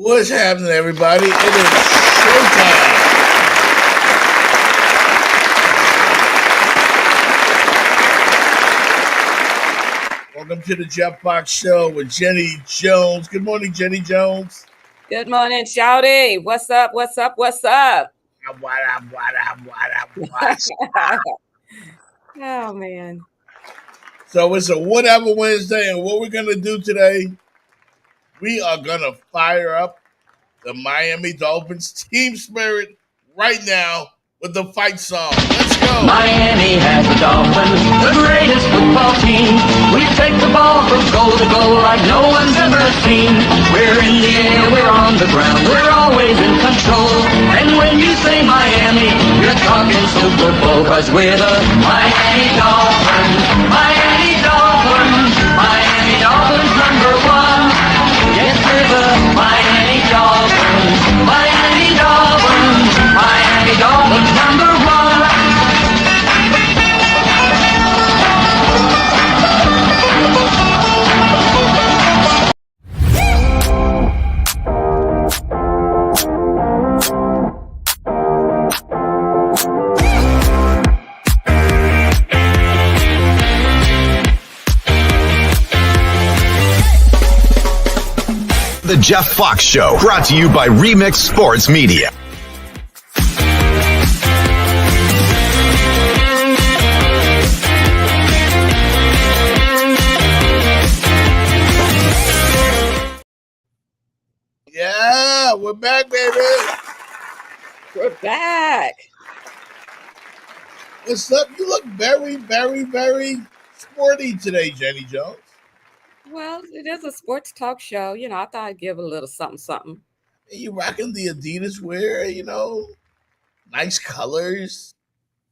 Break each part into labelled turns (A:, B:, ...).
A: What's happening, everybody? It is showtime. Welcome to the Jeff Fox Show with Jenny Jones. Good morning, Jenny Jones.
B: Good morning, Shouty. What's up? What's up? What's up?
A: What up?
B: Oh man.
A: So it's a whatever Wednesday, and what we're gonna do today, we are gonna fire up the Miami Dolphins team spirit right now with the fight song. Let's go.
C: Miami has the Dolphins, the greatest football team. We take the ball from goal to goal like no one's ever seen. We're in the air, we're on the ground, we're always in control. And when you say Miami, you're talking Super Bowl, 'cause we're the Miami Dolphins, Miami Dolphins, Miami Dolphins #1. Yes, we're the Miami Dolphins, Miami Dolphins, Miami Dolphins #1.
D: The Jeff Fox Show, brought to you by Remix Sports Media.
A: Yeah, we're back, baby.
B: We're back.
A: What's up? You look very, very, very sporty today, Jenny Jones.
B: Well, it is a sports talk show. You know, I thought I'd give a little something.
A: You rocking the Adidas wear, nice colors.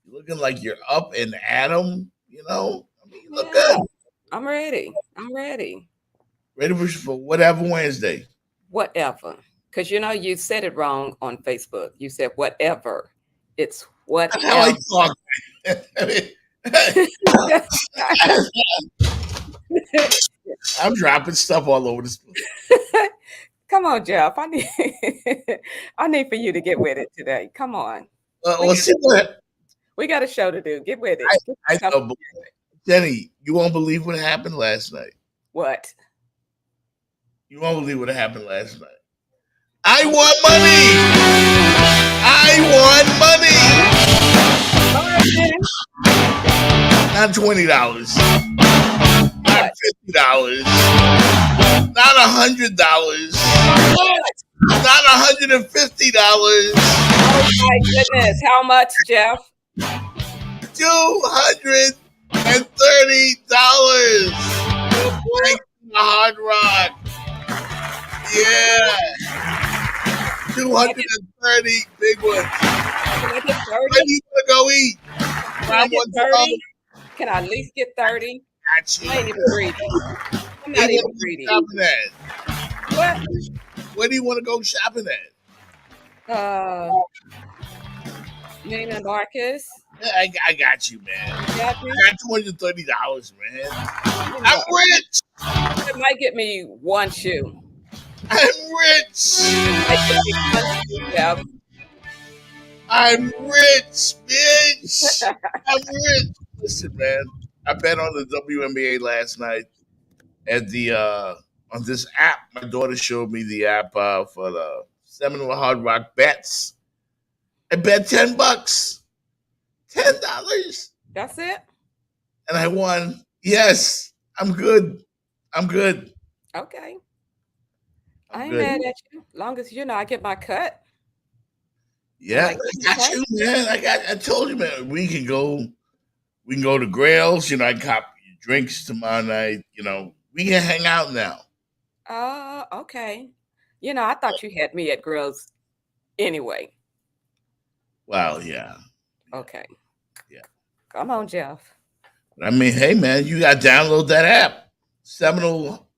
A: You're looking like you're up and at 'em, you look good.
B: I'm ready.
A: Ready for whatever Wednesday.
B: Whatever. Because, you said it wrong on Facebook. You said whatever. It's whatever.
A: That's how I talk. I'm dropping stuff all over the place.
B: Come on, Jeff. I need for you to get with it today. Come on. We got a show to do. Get with it.
A: I know, Jenny, you won't believe what happened last night.
B: What?
A: You won't believe what happened last night. I won money. Not $20. Not $50. Not $100. Not $150.
B: Oh my goodness. How much, Jeff?
A: $230. Thanks to the Hard Rock. Yeah. 230 big ones.
B: Can I get 30?
A: Where do you want to go eat?
B: Can I get 30? Can I at least get 30?
A: Got you.
B: I ain't even greedy. I'm not even greedy.
A: Shopping at?
B: What?
A: Where do you want to go shopping at?
B: Neiman Marcus.
A: Yeah, I got you, man.
B: Got
A: I got $230, man. I'm rich.
B: It might get me one shoe.
A: I'm rich. I'm rich, bitch. I'm rich. Listen, man. I bet on the WNBA last night at the on this app. My daughter showed me the app for the Seminole Hard Rock bets. I bet $10. $10.
B: That's it?
A: And I won. Yes. I'm good.
B: Okay. I ain't mad at you. Long as I get my cut.
A: Yeah, I got you, man. I told you, man. We can go to Grails. I cop you drinks tomorrow night. We can hang out now.
B: Okay. I thought you had me at Grills anyway.
A: Well, yeah.
B: Okay.
A: Yeah.
B: Come on, Jeff.
A: I mean, hey, man, you got to download that app. Seminole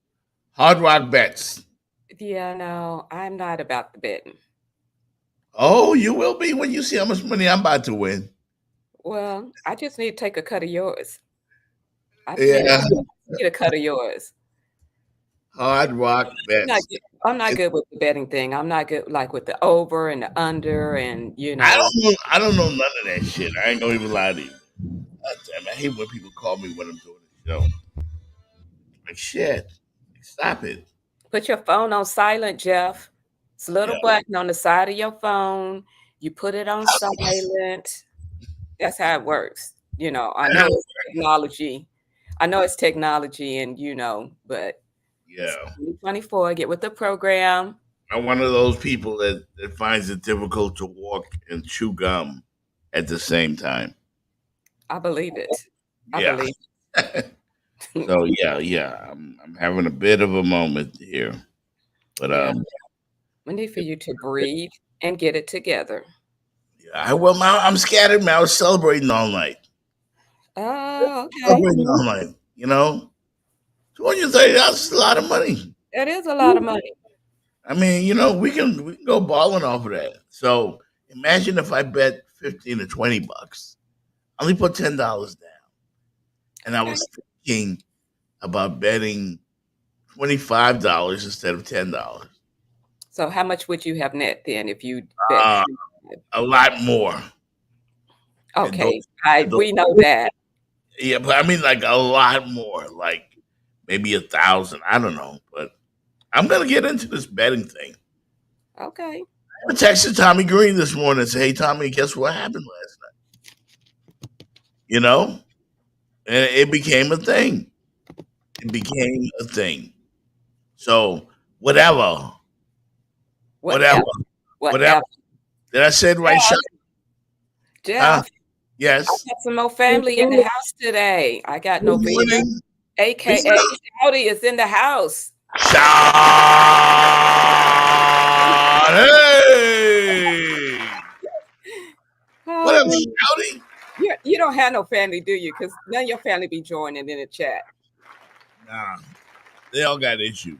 A: Hard Rock Bets.
B: Yeah, no, I'm not about the betting.
A: Oh, you will be when you see how much money I'm about to win.
B: Well, I just need to take a cut of yours.
A: Yeah.
B: Get a cut of yours.
A: Hard Rock Bets.
B: I'm not good with the betting thing. I'm not good like with the over and the under, and
A: I don't know none of that shit. I ain't gonna even lie to you. God damn, I hate when people call me when I'm doing the show. Like shit. Stop it.
B: put your phone on silent, Jeff. It's a little
A: Yeah.
B: button on the side of your phone. You put it on silent. That's how it works. I know it's technology. I know it's technology, and but it's
A: Yeah.
B: 2024. Get with the program.
A: I'm one of those people that finds it difficult to walk and chew gum at the same time.
B: I believe it. I
A: Yeah.
B: believe it.
A: So yeah. I'm having a bit of a moment here. But
B: Yeah. We need for you to breathe and get it together.
A: I'm scattered, man. I was celebrating all night.
B: Oh, okay.
A: Celebrating all night. $230 is a lot of money.
B: That is a lot of money.
A: I mean, we can go balling off of that. So imagine if I bet 15 to $20. I only put $10 down. And I was thinking about betting $25 instead of $10.
B: So how much would you have net then if you bet?
A: A lot more.
B: Okay, we know that.
A: Yeah, but I mean like a lot more, like maybe 1,000. I don't know, but I'm gonna get into this betting thing.
B: Okay.
A: I texted Tommy Green this morning and said, "Hey Tommy, guess what happened last night?" And it became a thing. It became a thing. So whatever. Did I say it right, Sean?
B: Jeff,
A: yes.
B: I got some more family in the house today. I got Novena, aka Shouty, is in the house.
A: Sean, hey! What up, Shouty?
B: You don't have no family, do you? Because none of your family be joining in the chat.
A: Nah, they all got issues.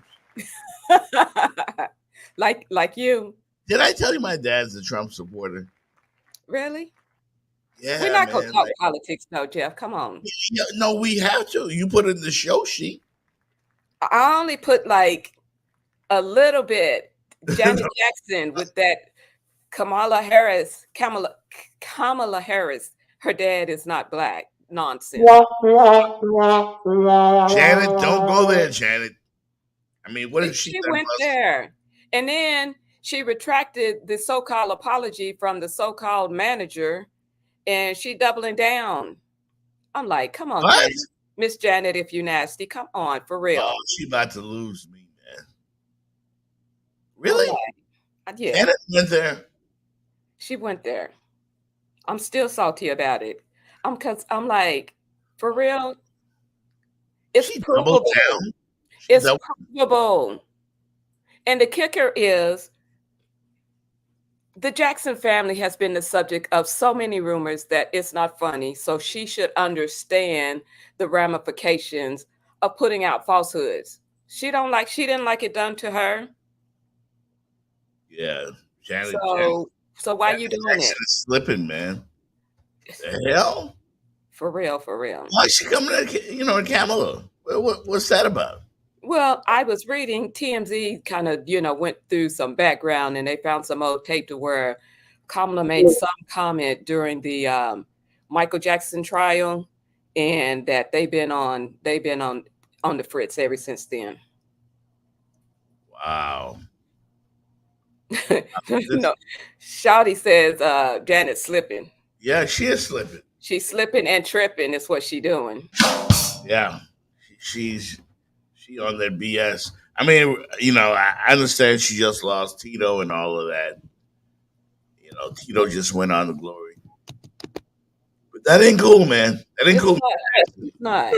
B: like you.
A: Did I tell you my dad's a Trump supporter?
B: Really?
A: Yeah,
B: we're not going to talk politics, no, Jeff. Come on.
A: Yeah, no, we have to. You put it in the show sheet.
B: I only put like a little bit. Janet Jackson with that Kamala Harris. Her dad is not black. Nonsense.
A: Janet, don't go there, Janet. I mean, what if she
B: went there? And then she retracted the so-called apology from the so-called manager, and she doubling down. I'm like, come on, Janet. Miss Janet, if you nasty, come on, for real.
A: Oh, she about to lose me, man. Really?
B: Yeah.
A: Janet went there.
B: She went there. I'm still salty about it. I'm like, for real? It's provable. It's provable. And the kicker is the Jackson family has been the subject of so many rumors that it's not funny. So she should understand the ramifications of putting out falsehoods. She didn't like it done to her.
A: Yeah. Janet.
B: So why are you doing it?
A: Slipping, man. The hell?
B: For real.
A: Why is she coming to Kamala? What's that about?
B: Well, I was reading TMZ kind of, went through some background, and they found some old tape to where Kamala made some comment during the Michael Jackson trial, and that they've been on the fritz ever since then.
A: Wow.
B: No, Shawty says Janet's slipping.
A: Yeah, she is slipping.
B: She's slipping and tripping is what she's doing.
A: Yeah, she on that BS. I mean, I understand she just lost Tito and all of that. Tito just went on to glory. But that ain't cool, man. That ain't cool.
B: It's not.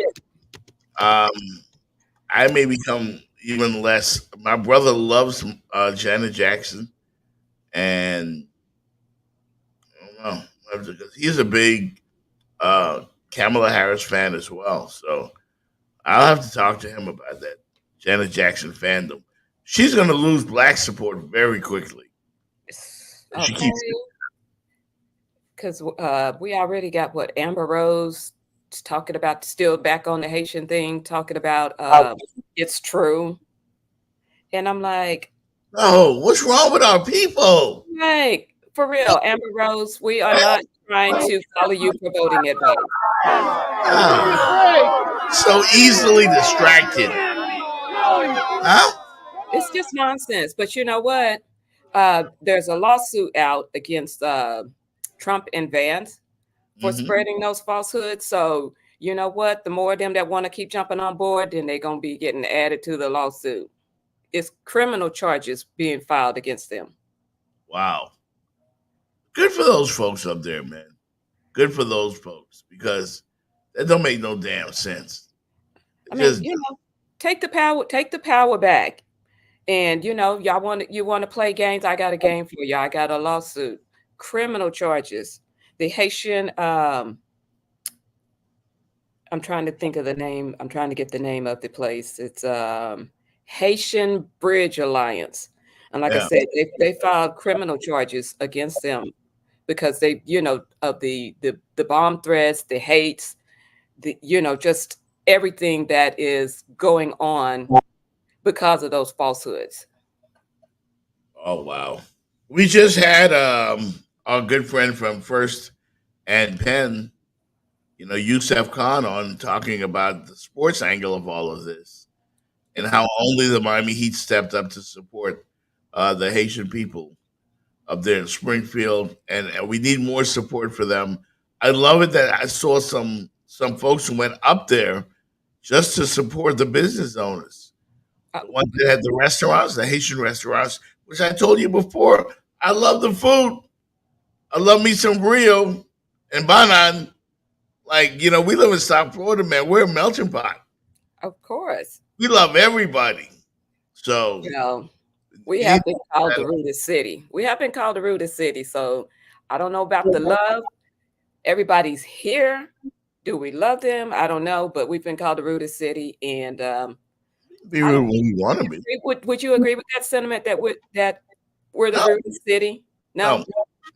A: I may become even less. My brother loves Janet Jackson, and I don't know, because he's a big Kamala Harris fan as well. So I'll have to talk to him about that Janet Jackson fandom. She's going to lose black support very quickly.
B: Okay. Because we already got Amber Rose talking about, still back on the Haitian thing, talking about it's true. And I'm like,
A: No, what's wrong with our people?
B: Like, for real, Amber Rose, we are not trying to follow you for voting advice.
A: So easily distracted. Huh?
B: It's just nonsense. But you know what? There's a lawsuit out against Trump and Vance for spreading those falsehoods. So you know what? The more of them that want to keep jumping on board, then they're gonna be getting added to the lawsuit. It's criminal charges being filed against them.
A: Wow. Good for those folks up there, man. Good for those folks because that don't make no damn sense.
B: I mean,
A: Just
B: take the power back. And you want to play games? I got a game for you. I got a lawsuit, criminal charges. The Haitian, I'm trying to think of the name. I'm trying to get the name of the place. It's Haitian Bridge Alliance, and like I
A: yeah.
B: said, they filed criminal charges against them because they, of the bomb threats, the hates, just everything that is going on because of those falsehoods.
A: Oh wow. We just had our good friend from First and Penn, Yusef Khan on talking about the sports angle of all of this and how only the Miami Heat stepped up to support the Haitian people up there in Springfield, and we need more support for them. I love it that I saw some folks who went up there just to support the business owners,
B: Uh,
A: the ones that had the restaurants, the Haitian restaurants, which I told you before. I love the food. I love me some Brio and Banan. Like, we live in South Florida, man. We're a melting pot.
B: of course.
A: We love everybody. So,
B: You know, we
A: you need
B: have been called the rudest city. We have been called the rudest city. So I don't know about the love. Everybody's here. Do we love them? I don't know, but we've been called the rudest city. And
A: be
B: I
A: rude
B: don't
A: when you want to be.
B: would you agree with that sentiment that we're the
A: No,
B: rudest city?
A: no,
B: No?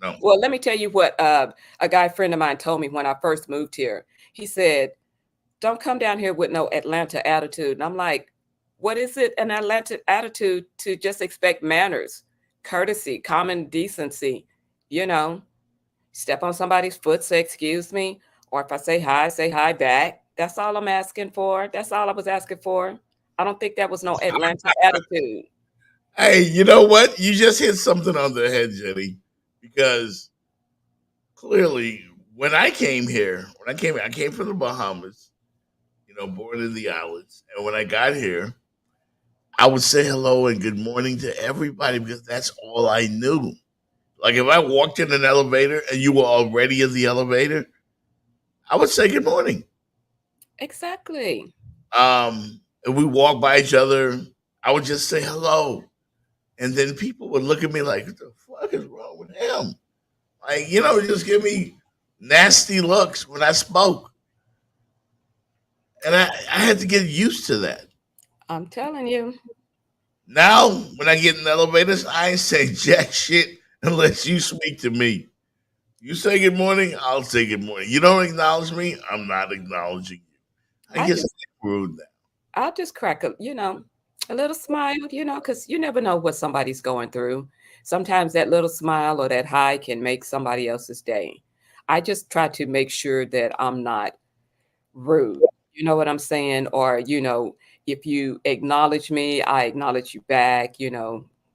A: no.
B: Well, let me tell you what a guy friend of mine told me when I first moved here. He said, don't come down here with no Atlanta attitude. And I'm like, what is it an Atlanta attitude to just expect manners, courtesy, common decency? You know, step on somebody's foot, say excuse me, or if I say hi back. That's all I'm asking for. That's all I was asking for. I don't think that was no Atlanta attitude.
A: Hey, you know what? You just hit something on the head, Jenny, because clearly when I came from the Bahamas, born in the islands. And when I got here, I would say hello and good morning to everybody because that's all I knew. Like if I walked in an elevator and you were already in the elevator, I would say good morning.
B: Exactly.
A: If we walked by each other, I would just say hello. And then people would look at me like, what the fuck is wrong with him? Like, just give me nasty looks when I spoke. And I had to get used to that.
B: I'm telling you.
A: Now, when I get in elevators, I ain't say jack shit unless you speak to me. You say good morning, I'll say good morning. You don't acknowledge me, I'm not acknowledging you. I
B: I
A: guess
B: just
A: it's rude now.
B: I'll just crack a little smile, because you never know what somebody's going through. Sometimes that little smile or that hi can make somebody else's day. I just try to make sure that I'm not rude. You know what I'm saying? Or, if you acknowledge me, I acknowledge you back.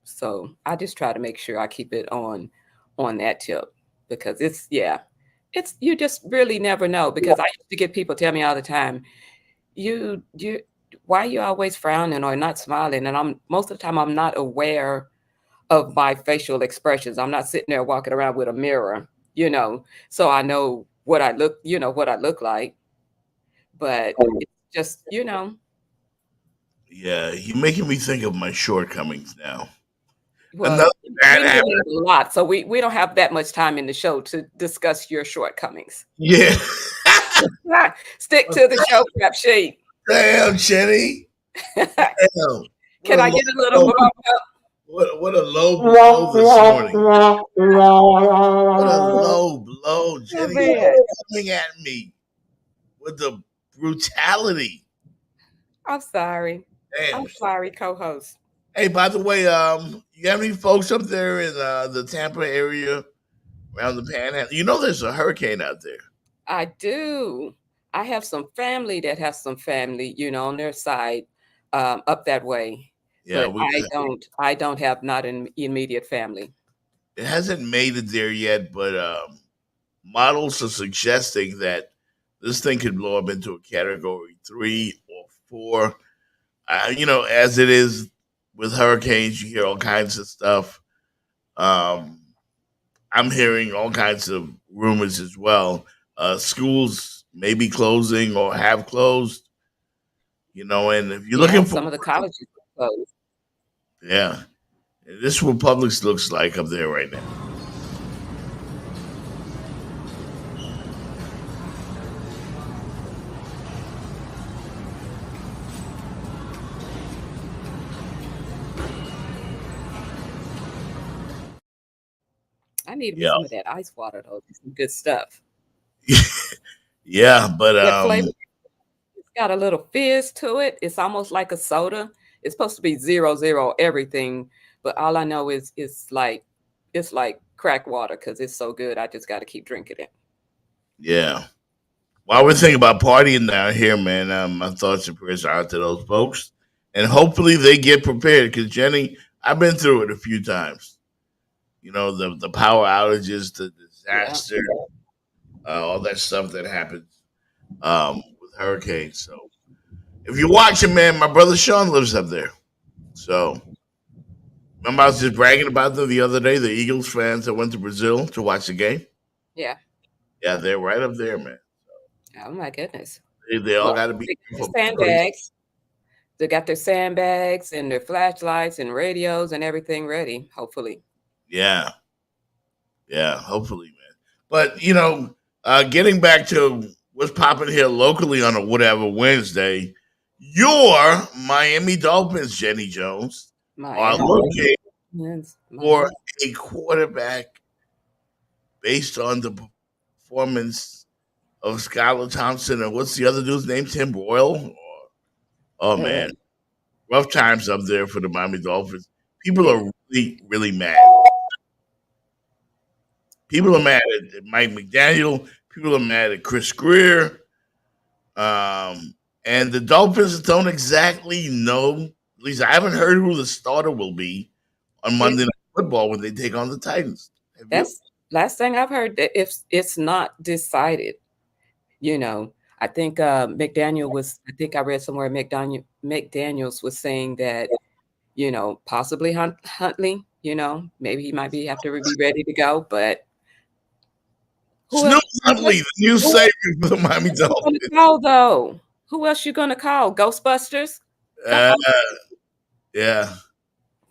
B: So I just try to make sure I keep it on that tip because it's you just really never know because I used to get people tell me all the time, you why are you always frowning or not smiling? And I'm most of the time I'm not aware of my facial expressions. I'm not sitting there walking around with a mirror, so I know what I look like. But it's just.
A: Yeah, you're making me think of my shortcomings now.
B: Well,
A: Another bad
B: we know
A: habit.
B: you have a lot, so we don't have that much time in the show to discuss your shortcomings.
A: Yeah.
B: Stick to the show prep sheet.
A: Damn, Jenny. Damn. What
B: Can
A: a
B: I
A: low
B: get a little
A: blow.
B: more?
A: What a low blow this morning. What a low blow.
B: Oh,
A: Jenny
B: man.
A: coming at me with the brutality.
B: I'm sorry. I'm
A: Damn.
B: sorry, co-host.
A: Hey, by the way, You have any folks up there in the Tampa area around the Panhandle? You know, there's a hurricane out there.
B: I do. I have some family that has some family, on their side, up that way.
A: Yeah,
B: But I don't have not an immediate family.
A: it hasn't made it there yet, but models are suggesting that this thing could blow up into a category 3 or 4. As it is with hurricanes, you hear all kinds of stuff. Um, I'm hearing all kinds of rumors as well. Schools may be closing or have closed. And if you're
B: Yeah,
A: looking for,
B: some of the colleges are closed.
A: yeah, this is what Publix looks like up there right now.
B: I need me
A: Yeah,
B: some of that ice water though. Some good stuff.
A: yeah, but
B: That flavor, it's got a little fizz to it. It's almost like a soda. It's supposed to be 0 0 everything, but all I know is it's like crack water because it's so good. I just got to keep drinking it.
A: yeah. While we're thinking about partying down here, man, my thoughts and prayers are out to those folks, and hopefully they get prepared. Because Jenny, I've been through it a few times. The power outages, the
B: Yeah.
A: disaster, all that stuff that happens with hurricanes. So if you're watching, man, my brother Sean lives up there. So remember, I was just bragging about them the other day. The Eagles fans that went to Brazil to watch the game.
B: Yeah.
A: Yeah, they're right up there, man.
B: Oh my goodness.
A: They all
B: Well,
A: got to be
B: they got their
A: careful.
B: sandbags. They got their sandbags and their flashlights and radios and everything ready, hopefully.
A: Yeah, yeah, hopefully, man. But getting back to what's popping here locally on a whatever Wednesday, your Miami Dolphins, Jenny Jones, are
B: Miami.
A: looking
B: Yes,
A: for
B: Miami.
A: a quarterback based on the performance of Skylar Thompson and what's the other dude's name? Tim Boyle. Oh
B: Uh,
A: man, rough times up there for the Miami Dolphins. People
B: yeah.
A: are really, really mad. People are mad at Mike McDaniel. People are mad at Chris Greer. Um, and the Dolphins don't exactly know. At least I haven't heard who the starter will be on
B: It,
A: Monday Night Football when they take on the Titans. Have you?
B: that's last thing I've heard that if it's not decided, you know, I think I think I read somewhere McDaniels was saying that, possibly Huntley, maybe he might be have to be ready to go, but who else
A: Snoop Huntley, the new
B: who
A: savior for the Miami
B: else you gonna
A: Dolphins.
B: call though? Who else you gonna call? Ghostbusters? Come
A: Uh,
B: on.
A: yeah.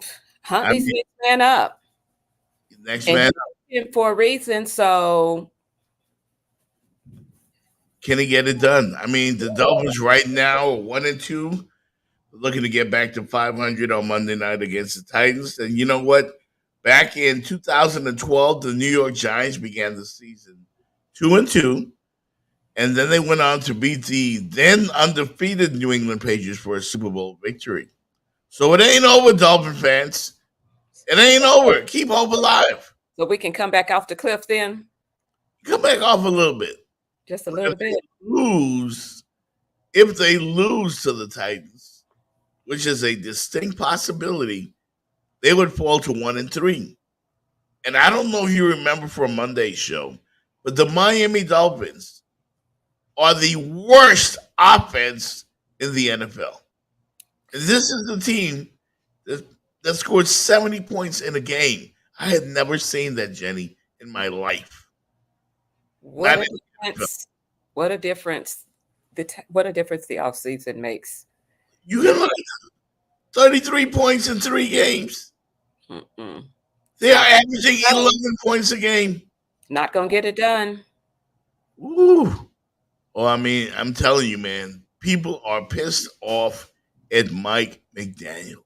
A: I
B: Huntley's
A: mean,
B: next man up.
A: next
B: And
A: man,
B: he's in for a reason, so
A: can he get it done? I mean, the Dolphins right now are 1-2, looking to get back to 500 on Monday night against the Titans. And you know what? Back in 2012, the New York Giants began the season 2-2, and then they went on to beat the then undefeated New England Patriots for a Super Bowl victory. So it ain't over, Dolphin fans. It ain't over. Keep hope alive.
B: we can come back off the cliff then,
A: Come back off a little bit.
B: just a
A: But if
B: little bit.
A: lose, if they lose to the Titans, which is a distinct possibility, they would fall to 1-3. And I don't know if you remember from Monday's show, but the Miami Dolphins are the worst offense in the NFL. And this is the team that, that scored 70 points in a game. I had never seen that, Jenny, in my life.
B: What
A: Not
B: a
A: in the NFL.
B: difference! What a difference! What a difference the offseason makes.
A: You can look at 33 points in 3 games.
B: Mm-mm.
A: They are averaging 11 points a game.
B: Not gonna get it done.
A: Ooh. Well, I mean, I'm telling you, man, people are pissed off at Mike McDaniel.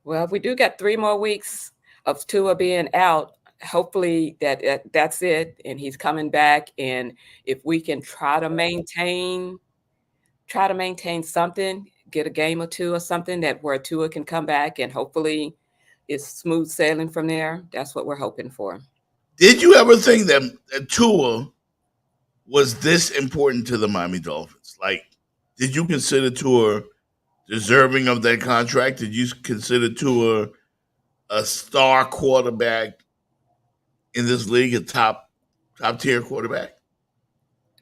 B: Well, we do got 3 more weeks of Tua being out. Hopefully that's it, and he's coming back. And if we can try to maintain something, get a game or two or something that where Tua can come back, and hopefully it's smooth sailing from there. That's what we're hoping for.
A: Did you ever think that Tua was this important to the Miami Dolphins? Like, did you consider Tua deserving of that contract? Did you consider Tua a star quarterback in this league, a top tier quarterback?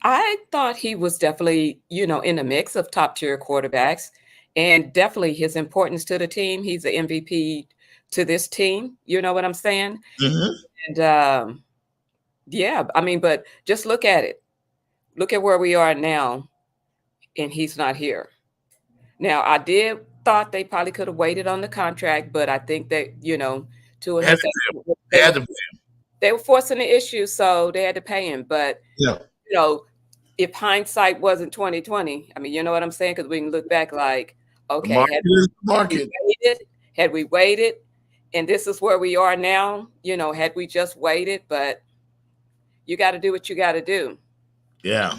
B: I thought he was definitely, in the mix of top tier quarterbacks, and definitely his importance to the team. He's the MVP to this team. You know what I'm saying?
A: Mm-hmm.
B: And yeah, I mean, but just look at it. Look at where we are now, and he's not here. Now, I did thought they probably could have waited on the contract, but I think that Tua
A: They had
B: has
A: to pay him. They
B: they
A: had
B: were
A: to pay
B: they were forcing the issue, so they had to pay him. But
A: him.
B: you know, if hindsight wasn't 2020, I mean, you know what I'm saying? Because we can look back like,
A: The
B: okay,
A: market is the
B: we
A: market.
B: had we waited, and this is where we are now. Had we just waited, but you got to do what you got to do.
A: Yeah.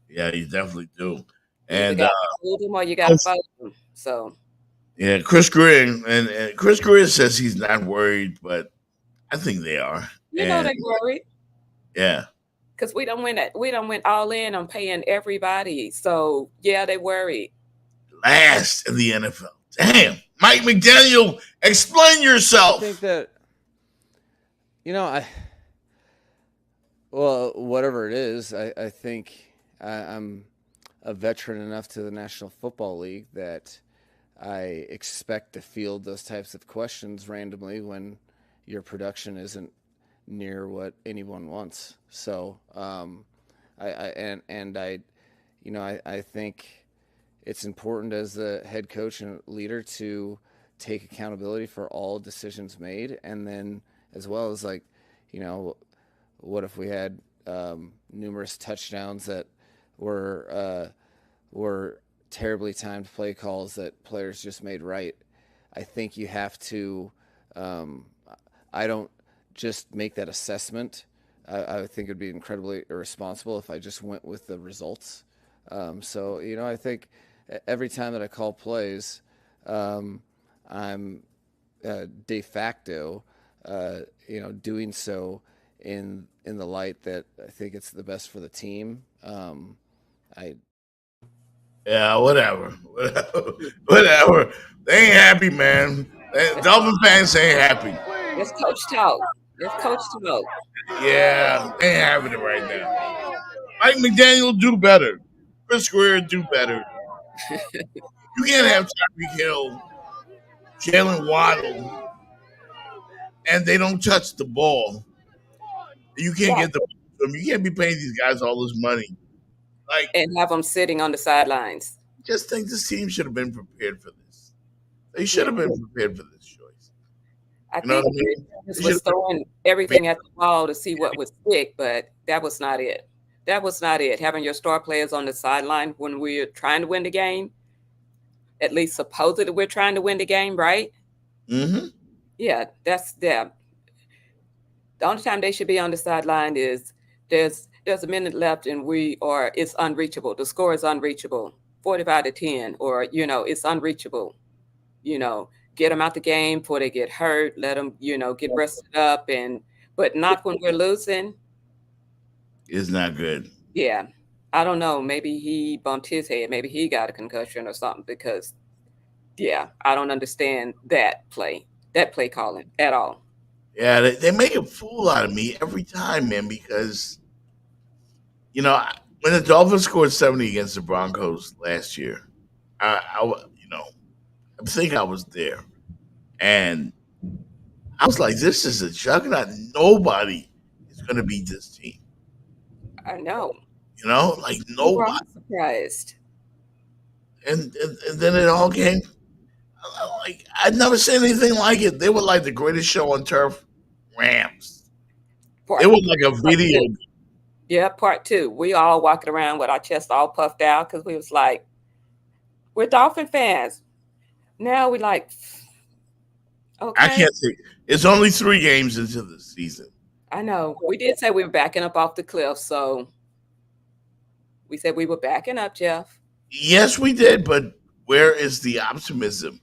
A: Yeah, you definitely do.
B: You either
A: And
B: got to hold them or you got to fold them. So
A: yeah, Chris Greer and Chris Greer says he's not worried, but I think they are. And
B: they worried
A: yeah,
B: because we don't win that. We don't went all in on paying everybody. So yeah, they worried.
A: last in the NFL. Damn, Mike McDaniel, explain
E: I
A: yourself.
E: think that whatever it is, I think I'm a veteran enough to the National Football League that I expect to field those types of questions randomly when your production isn't near what anyone wants. So I think it's important as the head coach and leader to take accountability for all decisions made, and then as well as what if we had numerous touchdowns that were terribly timed play calls that players just made right. I think you have to. I don't just make that assessment. I think it'd be incredibly irresponsible if I just went with the results. So I think every time that I call plays, I'm de facto, doing so in the light that I think it's the best for the team.
A: Yeah, whatever. Whatever. They ain't happy, man. Dolphin fans ain't happy.
B: It's coach talk. It's coach talk.
A: Yeah, they ain't having it right now. Mike McDaniel do better. Chris Greer do better. You can't have Tyreek Hill, Jalen Waddle, and they don't touch the ball. You can't
B: Right.
A: get the ball to them. You can't be paying these guys all this money. Like,
B: And have them sitting on the sidelines.
A: just think this team should have been prepared for this. They should
B: Yeah.
A: have been prepared for this choice.
B: I
A: You know what I
B: think
A: mean?
B: this
A: They
B: was
A: should have
B: throwing everything at the wall to see what would stick, but that was not it. That was not it. Having your star players on the sideline when we're trying to win the game, at least supposedly we're trying to win the game, right?
A: Mm-hmm.
B: Yeah, that's yeah. The only time they should be on the sideline is there's a minute left and it's unreachable. The score is unreachable, 45-10, or it's unreachable. You know, get them out the game before they get hurt. Let them get rested up, but not when we're losing.
A: It's not good.
B: Yeah, I don't know. Maybe he bumped his head. Maybe he got a concussion or something because yeah, I don't understand that play calling at all.
A: Yeah, they make a fool out of me every time, man, because, when the Dolphins scored 70 against the Broncos last year, I think I was there. And I was like, this is a juggernaut. Nobody is going to beat this team.
B: I know.
A: Like
B: We were all
A: nobody.
B: surprised.
A: And then it all came. Like, I'd never seen anything like it. They were like the greatest show on turf, Rams.
B: Part,
A: It was like a
B: part
A: video.
B: two. Yeah, part two. We all walking around with our chest all puffed out because we was like, we're Dolphin fans. Now we like,
A: I
B: okay.
A: can't say it's only 3 games into the season.
B: I know. We did say we were backing up off the cliff, so we said we were backing up, Jeff.
A: Yes, we did, but where is the optimism?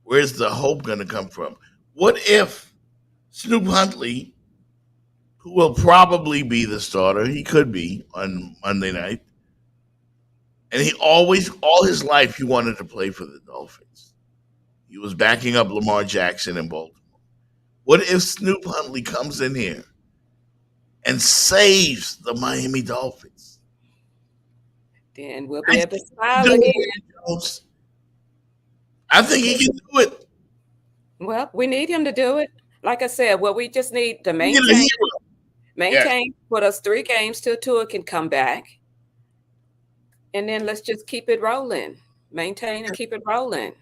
A: Where's the hope going to come from? What if Snoop Huntley, who will probably be the starter, he could be on Monday night, and he always, all his life, he wanted to play for the Dolphins. He was backing up Lamar Jackson in Baltimore. What if Snoop Huntley comes in here and saves the Miami Dolphins?
B: Then we'll be
A: I
B: able to
A: think he can
B: smile
A: do
B: again.
A: it, Jones. I think he can do it.
B: Well, we need him to do it. Like I said, well, we just need to
A: We need a hero. Yes.
B: put us 3 games till Tua can come back. And then let's just keep it rolling. Maintain and keep it rolling.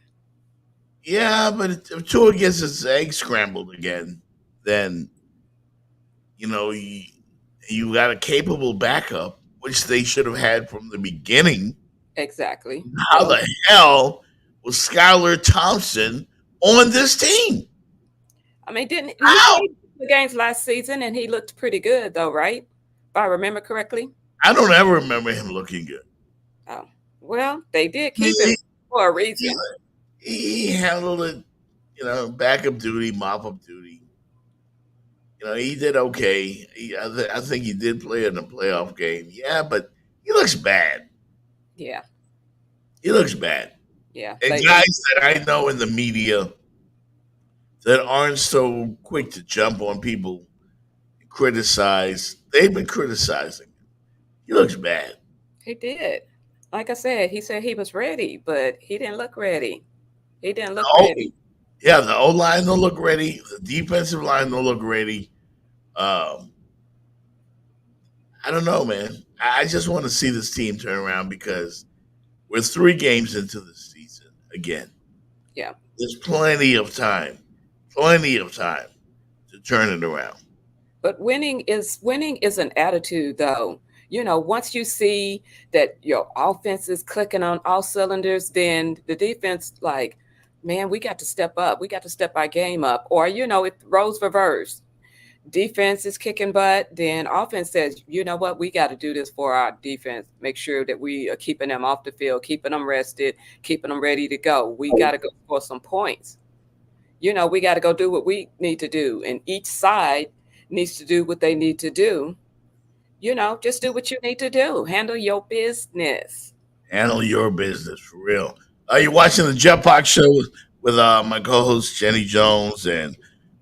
A: Yeah, but if Tua gets his eggs scrambled again, then you got a capable backup, which they should have had from the beginning.
B: Exactly.
A: How the hell was Skylar Thompson on this team?
B: I mean, didn't he
A: How?
B: played the games last season and he looked pretty good though, right? If I remember correctly.
A: I don't ever remember him looking good.
B: Oh, well, they did keep
A: He,
B: him for a reason.
A: he handled it, backup duty, mop up duty. He did okay. I think he did play in a playoff game. Yeah, but he looks bad.
B: Yeah,
A: He looks bad.
B: yeah.
A: And guys that I know in the media that aren't so quick to jump on people and criticize, they've been criticizing him. He looks bad.
B: He did. Like I said, he said he was ready, but he didn't look ready. He didn't look ready.
A: Yeah, the O line don't look ready. The defensive line don't look ready. I don't know, man. I just want to see this team turn around because we're 3 games into the season again.
B: Yeah.
A: There's plenty of time to turn it around.
B: But winning is an attitude though. Once you see that your offense is clicking on all cylinders, then the defense like, man, we got to step up. We got to step our game up. Or, it roles reverse. Defense is kicking butt, then offense says, you know what, we got to do this for our defense. Make sure that we are keeping them off the field, keeping them rested, keeping them ready to go. We got to go score some points. We got to go do what we need to do. And each side needs to do what they need to do. Just do what you need to do. Handle your business.
A: Handle your business for real. Are you watching the Jet Park show with my co-host Jenny Jones, and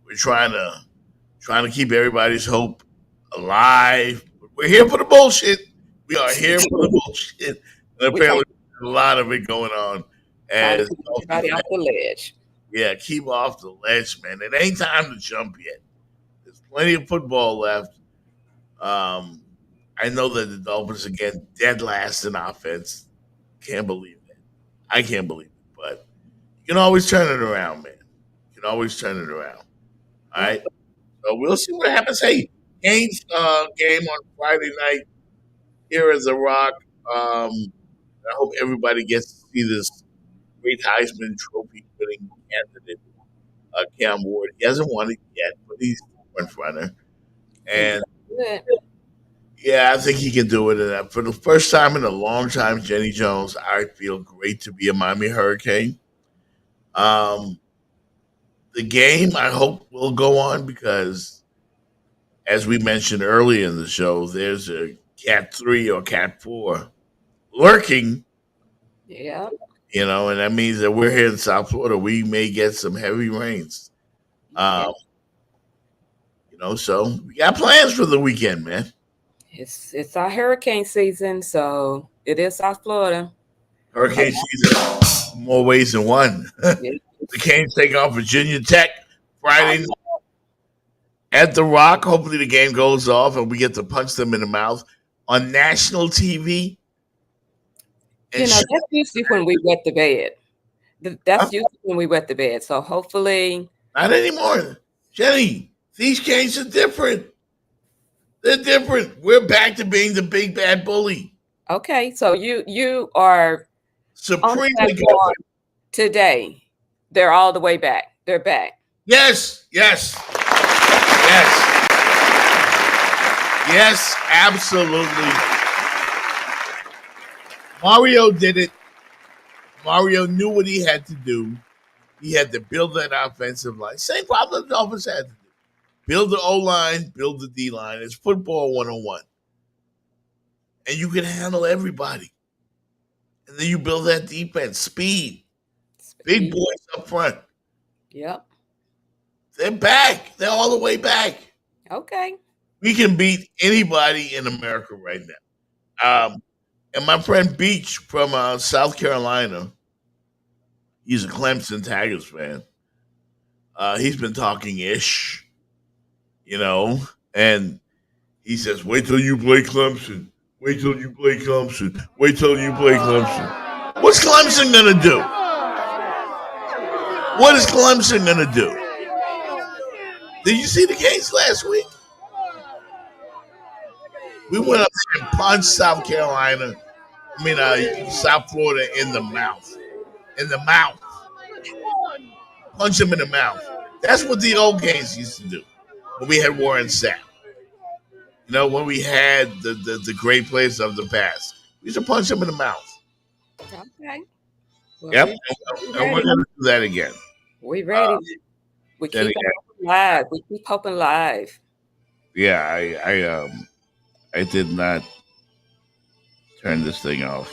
A: we're trying to keep everybody's hope alive. We're here for the bullshit. We are here for the bullshit. And apparently, a lot of it going on. As
B: everybody off the ledge.
A: Yeah, keep off the ledge, man. It ain't time to jump yet. There's plenty of football left. I know that the Dolphins again dead last in offense. Can't believe it. I can't believe it. But you can always turn it around, man. You can always turn it around. All right. So we'll see what happens. Hey, Gaines game on Friday night here at the Rock. I hope everybody gets to see this great Heisman Trophy winning candidate, Cam Ward. He hasn't won it yet, but he's front runner. And yeah, I think he can do it. And for the first time in a long time, Jenny Jones, I feel great to be a Miami Hurricane. The game, I hope, will go on because, as we mentioned earlier in the show, there's a Cat 3 or Cat 4 lurking.
B: Yeah.
A: And that means that we're here in South Florida. We may get some heavy rains. So we got plans for the weekend, man.
B: It's our hurricane season, so it is South Florida.
A: Hurricane season, more ways than one. The Canes take on Virginia Tech Friday at the Rock. Hopefully the game goes off and we get to punch them in the mouth on national TV.
B: That's usually when we wet the bed. That's usually when we wet the bed. So hopefully.
A: Not anymore. Jenny, these games are different. They're different. We're back to being the big bad bully.
B: Okay, so you are
A: supremely good
B: today. They're all the way back. They're back.
A: Yes, absolutely. Mario did it. Mario knew what he had to do. He had to build that offensive line. Same problem the Dolphins had to do. Build the O line, build the D line. It's football 101. And you can handle everybody. And then you build that defense. Speed. Big boys up front.
B: Yep.
A: They're back. They're all the way back.
B: Okay.
A: We can beat anybody in America right now. And my friend Beach from South Carolina, he's a Clemson Tigers fan. He's been talking ish, and he says, "Wait till you play Clemson. Wait till you play Clemson. Wait till you play Clemson." What's Clemson gonna do? What is Clemson gonna do? Did you see the case last week? We went up there and punched South Carolina. South Florida in the mouth. In the mouth. Punch them in the mouth. That's what the old games used to do when we had Warren Sapp. When we had the great players of the past. We used to punch them in the mouth.
B: Okay. Well,
A: Yep. And we're going to do that again.
B: We ready. We keep live. We keep hoping live.
A: Yeah, I did not turn this thing off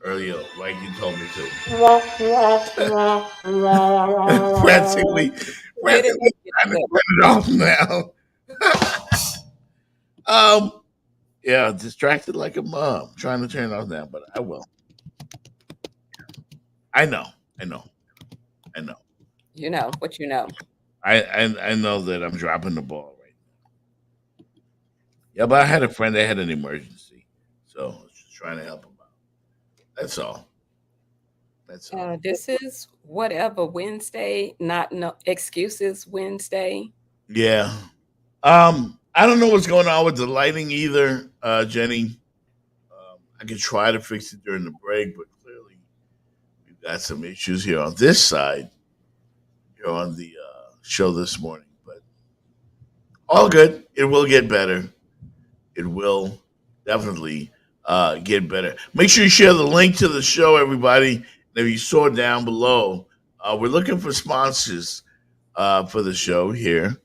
A: earlier like you told me to. Frantically trying to turn it off now. Yeah, distracted like a mom, trying to turn it off now, but I will. I know.
B: You know what you know.
A: I know that I'm dropping the ball right now. Yeah, but I had a friend that had an emergency, so I was just trying to help him out. That's all.
B: This is whatever Wednesday, not no excuses Wednesday.
A: Yeah. I don't know what's going on with the lighting either, Jenny. I could try to fix it during the break, but clearly we've got some issues here on this side. Here on the show this morning, but all good. It will get better. It will definitely get better. Make sure you share the link to the show, everybody. And if you saw down below, we're looking for sponsors for the show here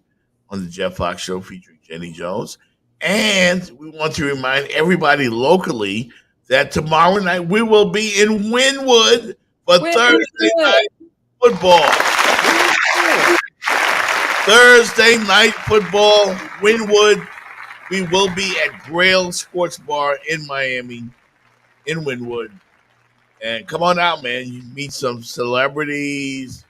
A: on the Jeff Fox Show featuring Jenny Jones. And we want to remind everybody locally that tomorrow night we will be in Wynwood for Thursday night football. Thursday night football, Wynwood. We will be at Grail Sports Bar in Miami, in Wynwood. And come on out, man. You meet some celebrities,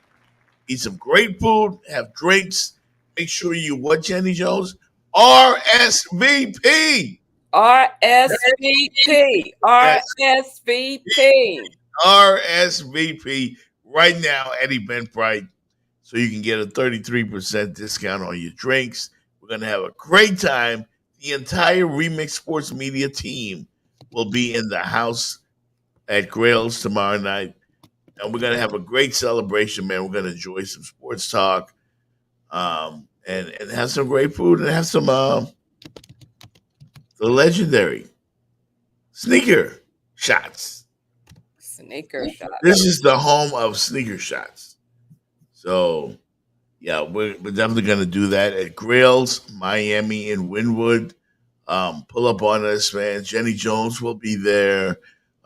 A: eat some great food, have drinks. Make sure you what, Jenny Jones? RSVP.
B: RSVP. RSVP.
A: RSVP right now at Eventbrite. So you can get a 33% discount on your drinks. We're going to have a great time. The entire Remix Sports Media team will be in the house at Grail's tomorrow night. And we're going to have a great celebration, man. We're going to enjoy some sports talk and have some great food and have some the legendary sneaker shots. This is the home of sneaker shots. So, yeah, we're definitely going to do that at Grail's, Miami, in Wynwood. Pull up on us, man. Jenny Jones will be there.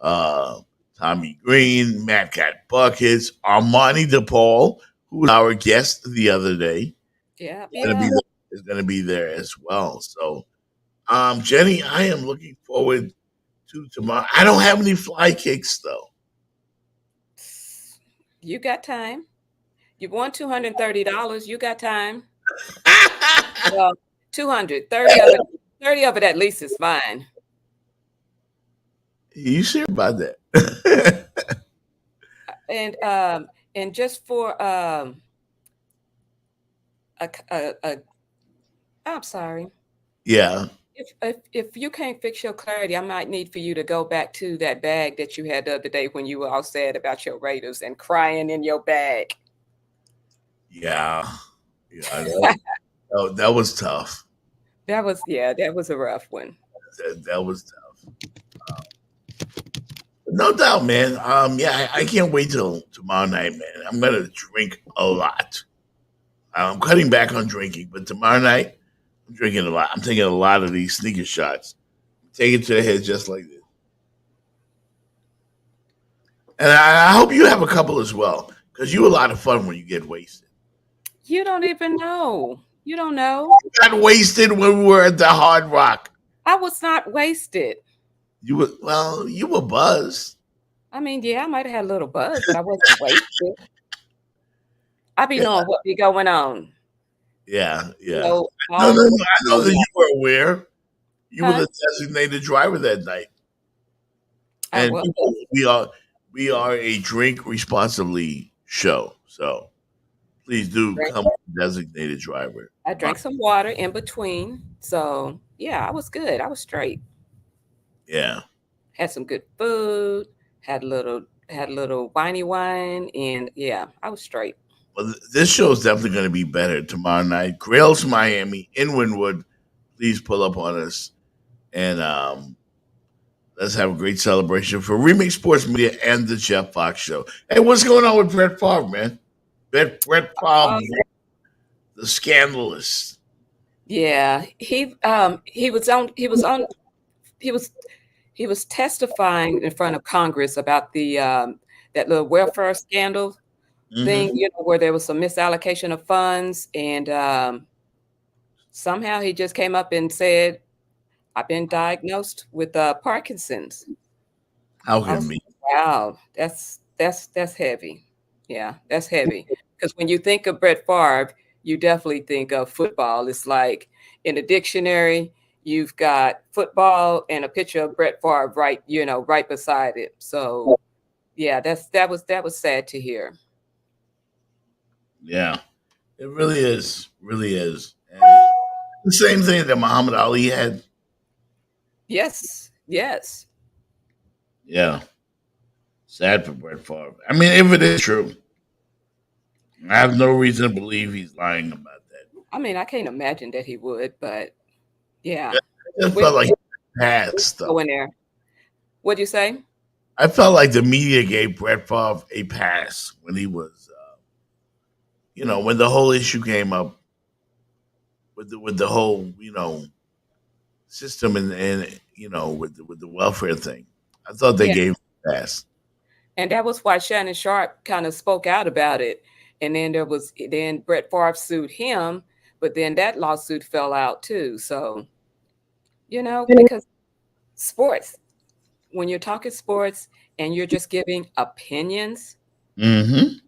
A: Tommy Green, Matt Cat Buckets, Armani DePaul, who was our guest the other day.
B: Yeah,
A: is going to be there as well. So, Jenny, I am looking forward to tomorrow. I don't have any fly kicks, though.
B: You got time. You won $230. You got time. Well, 200. 30 of it at least is fine.
A: You sure about that?
B: And just for I'm sorry.
A: Yeah.
B: If you can't fix your clarity, I might need for you to go back to that bag that you had the other day when you were all sad about your Raiders and crying in your bag.
A: Yeah. That was tough.
B: That was a rough one.
A: That was tough. No doubt, man. Yeah, I can't wait till tomorrow night, man. I'm gonna drink a lot. I'm cutting back on drinking, but tomorrow night I'm drinking a lot. I'm taking a lot of these sneaker shots. Take it to the head just like this. And I hope you have a couple as well, because you a lot of fun when you get wasted.
B: You don't even know. You don't know.
A: Got wasted when we were at the Hard Rock.
B: I was not wasted.
A: You were buzzed.
B: I mean, yeah, I might have had a little buzz, but I wasn't wasted. I be
A: Yeah,
B: knowing what be going on.
A: yeah,
B: You
A: yeah.
B: know,
A: No,
B: all
A: no,
B: the
A: no. I know that you were aware. You were
B: huh?
A: the designated driver that night,
B: I
A: and
B: was.
A: we are a drink responsibly show. So please do
B: Drank-
A: come with a designated driver.
B: I drank some water in between. So yeah, I was good. I was straight.
A: Yeah.
B: Had some good food, had a little winey wine, and yeah, I was straight.
A: Well, this show is definitely going to be better tomorrow night. Grails Miami in Wynwood. Please pull up on us and let's have a great celebration for Remix Sports Media and the Jeff Fox Show. Hey, what's going on with Brett Favre, man? Brett Favre,
B: Oh,
A: the scandalous.
B: yeah, he was he was testifying in front of Congress about the that little welfare scandal thing,
A: Hmm.
B: where there was some misallocation of funds, and somehow he just came up and said, "I've been diagnosed with Parkinson's."
A: How
B: I
A: can
B: was
A: be?
B: wow, that's heavy. Yeah, that's heavy. Because when you think of Brett Favre, you definitely think of football. It's like in the dictionary, you've got football and a picture of Brett Favre right beside it. So yeah, that was sad to hear.
A: Yeah, it really is. Really is. And the same thing that Muhammad Ali had.
B: Yes, yes.
A: Yeah, sad for Brett Favre. I mean, if it is true, I have no reason to believe he's lying about that.
B: I mean, I can't imagine that he would, but yeah.
A: I just
B: We
A: felt like he passed
B: go
A: though.
B: in there. What'd you say?
A: I felt like the media gave Brett Favre a pass when he was, when the whole issue came up with the whole, system and with the welfare thing. I thought they
B: Yeah.
A: gave him a pass.
B: And that was why Shannon Sharp kind of spoke out about it. And then Brett Favre sued him, but then that lawsuit fell out too. So, because sports, when you're talking sports and you're just giving opinions,
A: Mm-hmm.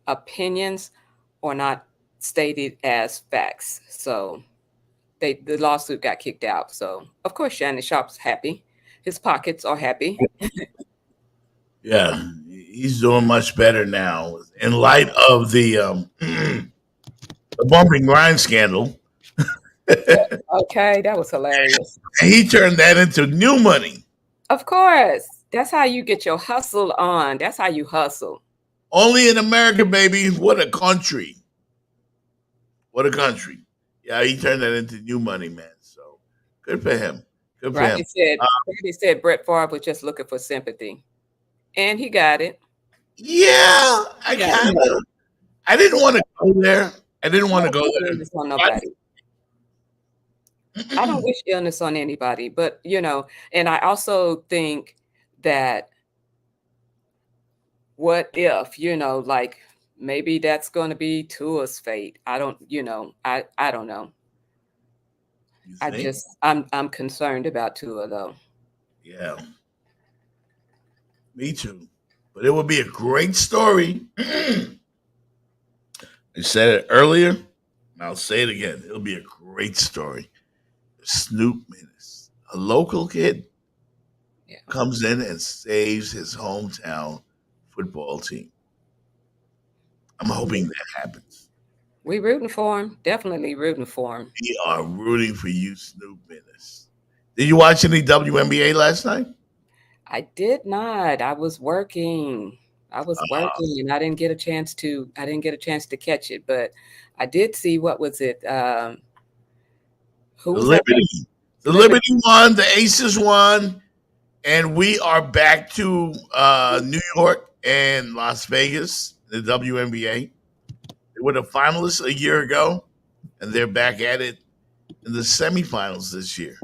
B: opinions are not stated as facts. So the lawsuit got kicked out. So of course Shannon Sharp's happy. His pockets are happy.
A: Yeah, he's doing much better now in light of the bump and grind scandal.
B: Okay, that was hilarious.
A: He turned that into new money.
B: Of course. That's how you get your hustle on. That's how you hustle.
A: Only in America, baby. What a country. What a country. Yeah, he turned that into new money, man. So good for him. Good for
B: Right.
A: him.
B: He said Brett Favre was just looking for sympathy. And he got it.
A: Yeah,
B: Yeah.
A: I didn't want to go there. I didn't want to go
B: Wish
A: there.
B: illness on nobody. I don't wish illness on anybody, but and I also think that what if, like maybe that's going to be Tua's fate. I don't, I don't know.
A: You
B: I
A: think?
B: just I'm concerned about Tua though.
A: Yeah, me too. But it would be a great story. I said it earlier, and I'll say it again. It'll be a great story. Snoop Menace, a local kid,
B: Yeah.
A: comes in and saves his hometown football team. I'm hoping that happens.
B: We rooting for him. Definitely rooting for him.
A: We are rooting for you, Snoop Menace. Did you watch any WNBA last night?
B: I did not. I was working. I was working and I didn't get a chance to catch it, but I did see what was it? Who
A: The
B: was that?
A: Liberty. The
B: Liberty.
A: Liberty won, the Aces won, And we are back to New York and Las Vegas, the WNBA. They were the finalists a year ago, and they're back at it in the semifinals this year.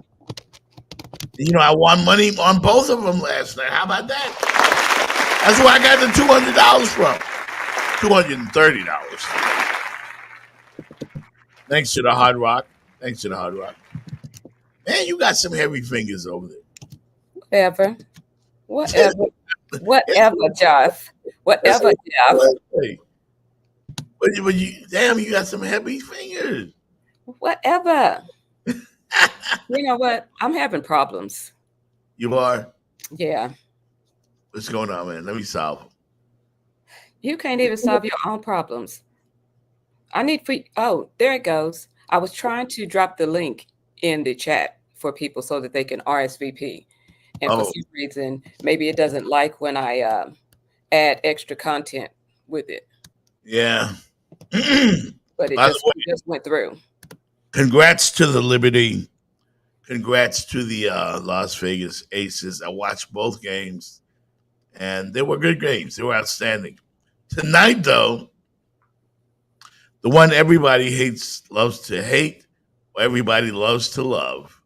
A: You know, I won money on both of them last night. How about that? That's where I got the $200 from. $230. Thanks to the Hard Rock. Thanks to the Hard Rock. Man, you got some heavy fingers over there.
B: Whatever, Jeff. Whatever, Jeff.
A: But damn, you got some heavy fingers.
B: Whatever. You know what? I'm having problems.
A: You are?
B: Yeah.
A: What's going on, man? Let me solve them.
B: You can't even solve your own problems. I need for oh, there it goes. I was trying to drop the link in the chat for people so that they can RSVP. And for some reason, maybe it doesn't like when I add extra content with it.
A: Yeah.
B: But it just went through.
A: Congrats to the Liberty. Congrats to the Las Vegas Aces. I watched both games, and they were good games. They were outstanding. Tonight, though, the one everybody hates, loves to hate, or everybody loves to love.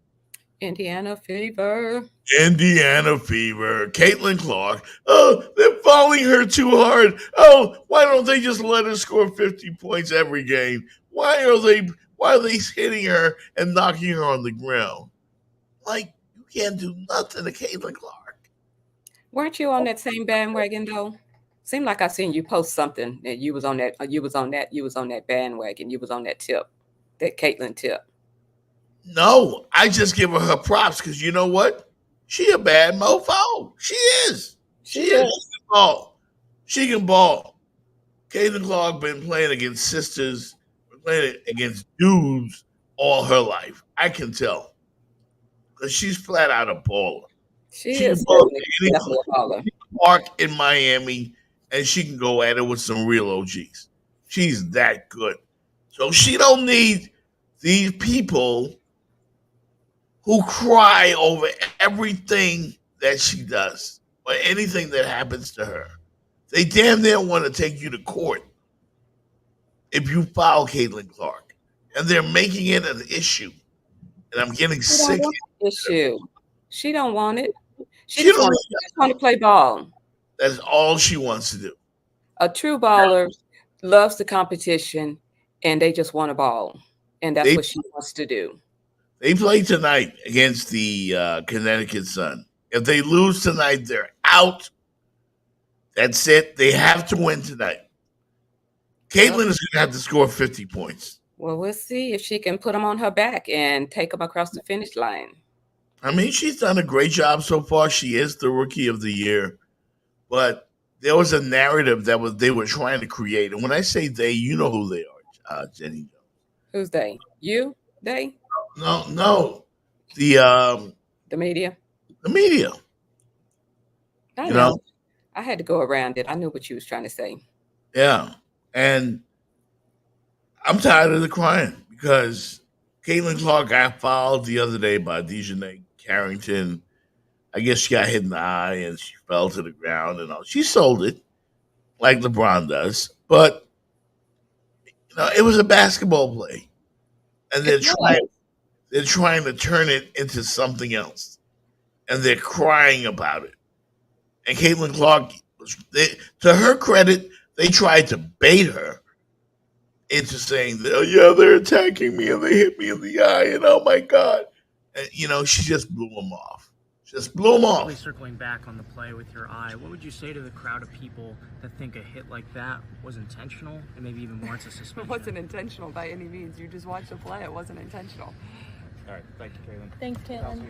B: Indiana Fever.
A: Indiana Fever. Caitlin Clark. Oh, they're fouling her too hard. Oh, why don't they just let her score 50 points every game? Why are they hitting her and knocking her on the ground? Like, you can't do nothing to Caitlin Clark.
B: Weren't you on that same bandwagon though? Seemed like I seen you post something that you was on that bandwagon. You was on that tip, that Caitlin tip.
A: No, I just give her props because you know what? She a bad mofo. She is. She is. She can ball. She can ball. Caitlin Clark been playing against sisters, playing against dudes all her life. I can tell. Because she's flat out a baller.
B: She is definitely a baller.
A: Park in Miami, and she can go at it with some real OGs. She's that good. So she don't need these people who cry over everything that she does or anything that happens to her. They damn near want to take you to court if you foul Caitlin Clark. And they're making it an issue. And I'm getting sick.
B: Issue. She don't want it. She just want to play ball.
A: That's all she wants to do.
B: A true baller loves the competition, and they just want a ball. And that's what she wants to do.
A: They play tonight against the Connecticut Sun. If they lose tonight, they're out. That's it. They have to win tonight. Caitlin is going to have to score 50 points.
B: Well, we'll see if she can put them on her back and take them across the finish line.
A: I mean, she's done a great job so far. She is the Rookie of the Year. But there was a narrative that they were trying to create. And when I say they, you know who they are, Jenny Jones.
B: Who's they? You? They?
A: No. The
B: media.
A: The media.
B: I know. I had to go around it. I knew what you was trying to say.
A: Yeah. And I'm tired of the crying because Caitlin Clark got fouled the other day by Dejanay Carrington. I guess she got hit in the eye and she fell to the ground and all. She sold it like LeBron does. But, it was a basketball play. And they're trying to turn it into something else. And they're crying about it. And Caitlin Clark, to her credit, they tried to bait her into saying, they're attacking me and they hit me in the eye and oh my God. And, she just blew them off.
F: Really circling back on the play with your eye, what would you say to the crowd of people that think a hit like that was intentional and maybe even warrants a suspension?
G: It wasn't intentional by any means. You just watched the play. It wasn't intentional.
F: All right. Thank you, Caitlin.
G: Thanks, Caitlin.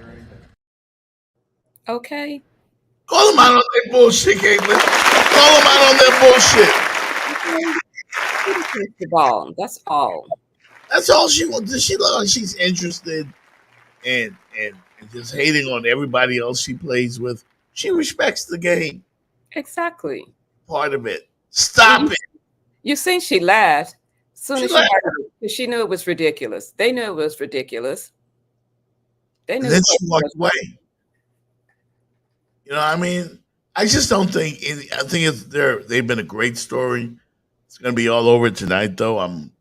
B: Okay.
A: Call them out on their bullshit, Caitlin. Call them out on their bullshit.
B: The ball. That's all.
A: That's all she wants. Does she look like she's interested in just hating on everybody else she plays with? She respects the game.
B: Exactly.
A: Part of it. Stop it.
B: You seen she laughed. Soon as she knew it was ridiculous. They knew it was ridiculous. They knew.
A: And then she walked away. I mean, I just don't think. I think they've been a great story. It's going to be all over tonight, though. I'm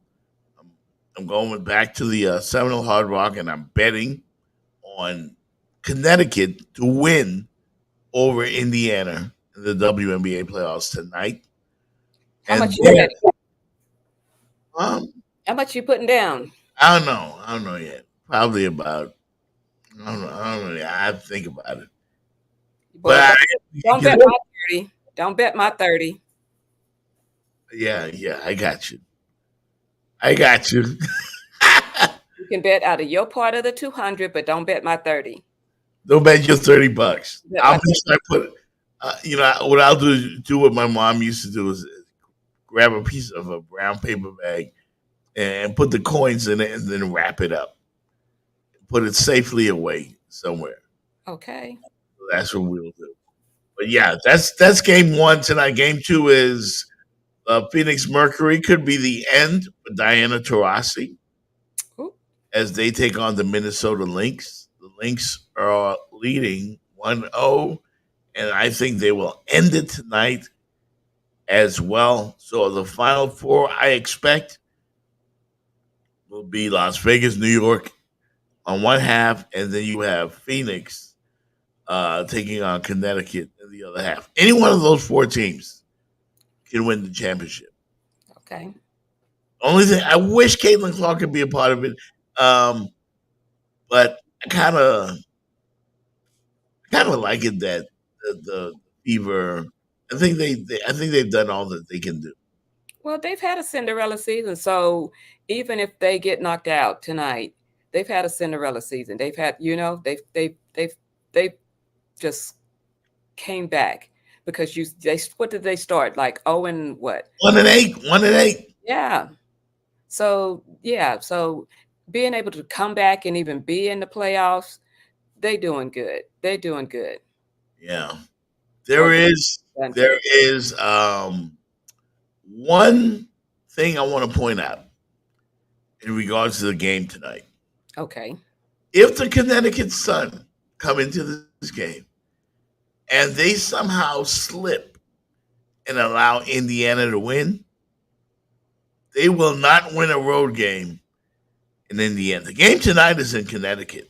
A: going back to the Seminole Hard Rock, and I'm betting on Connecticut to win over Indiana in the WNBA playoffs tonight.
B: How
A: And
B: much you
A: then,
B: betting?
A: um,
B: How much you putting down?
A: I don't know. I don't know yet. Probably about. I don't know. I don't know. Yet. I have to think about it. But
B: Boy, don't bet my 30. Don't bet my 30.
A: yeah, I got you. I got you.
B: You can bet out of your part of the 200, but don't bet my 30.
A: Don't bet your $30.
B: Bet
A: I'll
B: my
A: make sure I put. What I'll do what my mom used to do is grab a piece of a brown paper bag and put the coins in it, and then wrap it up, put it safely away somewhere.
B: Okay.
A: So that's what we'll do. But yeah, that's game one tonight. Game two is Phoenix Mercury. Could be the end for Diana Taurasi
B: Ooh,
A: as they take on the Minnesota Lynx. The Lynx are leading 1-0, and I think they will end it tonight as well. So the final four I expect will be Las Vegas, New York on one half, and then you have Phoenix taking on Connecticut in the other half. Any one of those four teams can win the championship.
B: okay.
A: Only thing I wish Caitlin Clark could be a part of it, but I kind of like it that the Fever. I think they've done all that they can do.
B: Well, they've had a Cinderella season, so even if they get knocked out tonight, they've had a Cinderella season. They've had, they've just came back because what did they start like? Oh, and what?
A: 1-8, 1-8.
B: Yeah. So being able to come back and even be in the playoffs, they doing good. They're doing good.
A: Yeah,
B: Well,
A: there is
B: done
A: there
B: good.
A: is one thing I want to point out in regards to the game tonight.
B: Okay.
A: If the Connecticut Sun come into this game and they somehow slip and allow Indiana to win, they will not win a road game in Indiana. The game tonight is in Connecticut.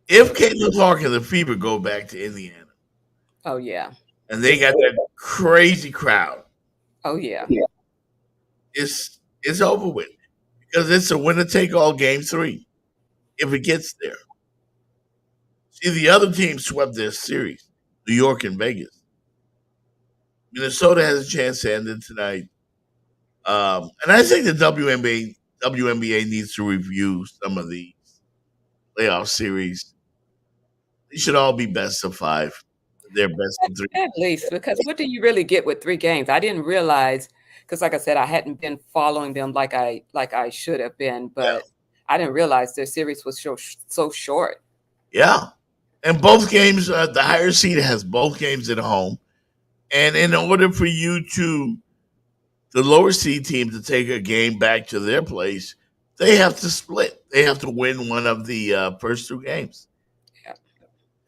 A: If Caitlin Clark and the Fever go back to Indiana
B: Oh yeah.
A: and they got that crazy crowd,
B: Oh yeah.
A: it's over with because it's a winner take all game three if it gets there. See, the other team swept their series, New York and Vegas. Minnesota has a chance to end it tonight. And I think the WNBA needs to review some of the playoff series. They should all be best of five. They're best of three.
B: At least, because what do you really get with 3 games? I didn't realize because, like I said, I hadn't been following them like I should have been,
A: Yeah.
B: but I didn't realize their series was so short.
A: Yeah. And both games, the higher seed has both games at home. And in order for the lower seed team to take a game back to their place, they have to split. They have to win one of the first 2 games.
B: Yeah.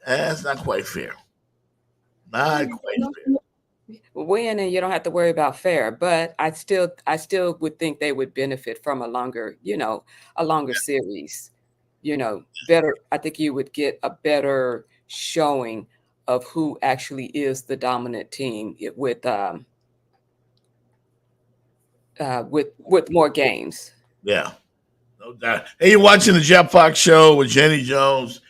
A: That's not quite fair. Not quite fair.
B: Win and you don't have to worry about fair, but I still would think they would benefit from a longer series. Better. I think you would get a better showing of who actually is the dominant team with more games.
A: Yeah, no doubt. Hey, you're watching the Jeff Fox Show with Jenny Jones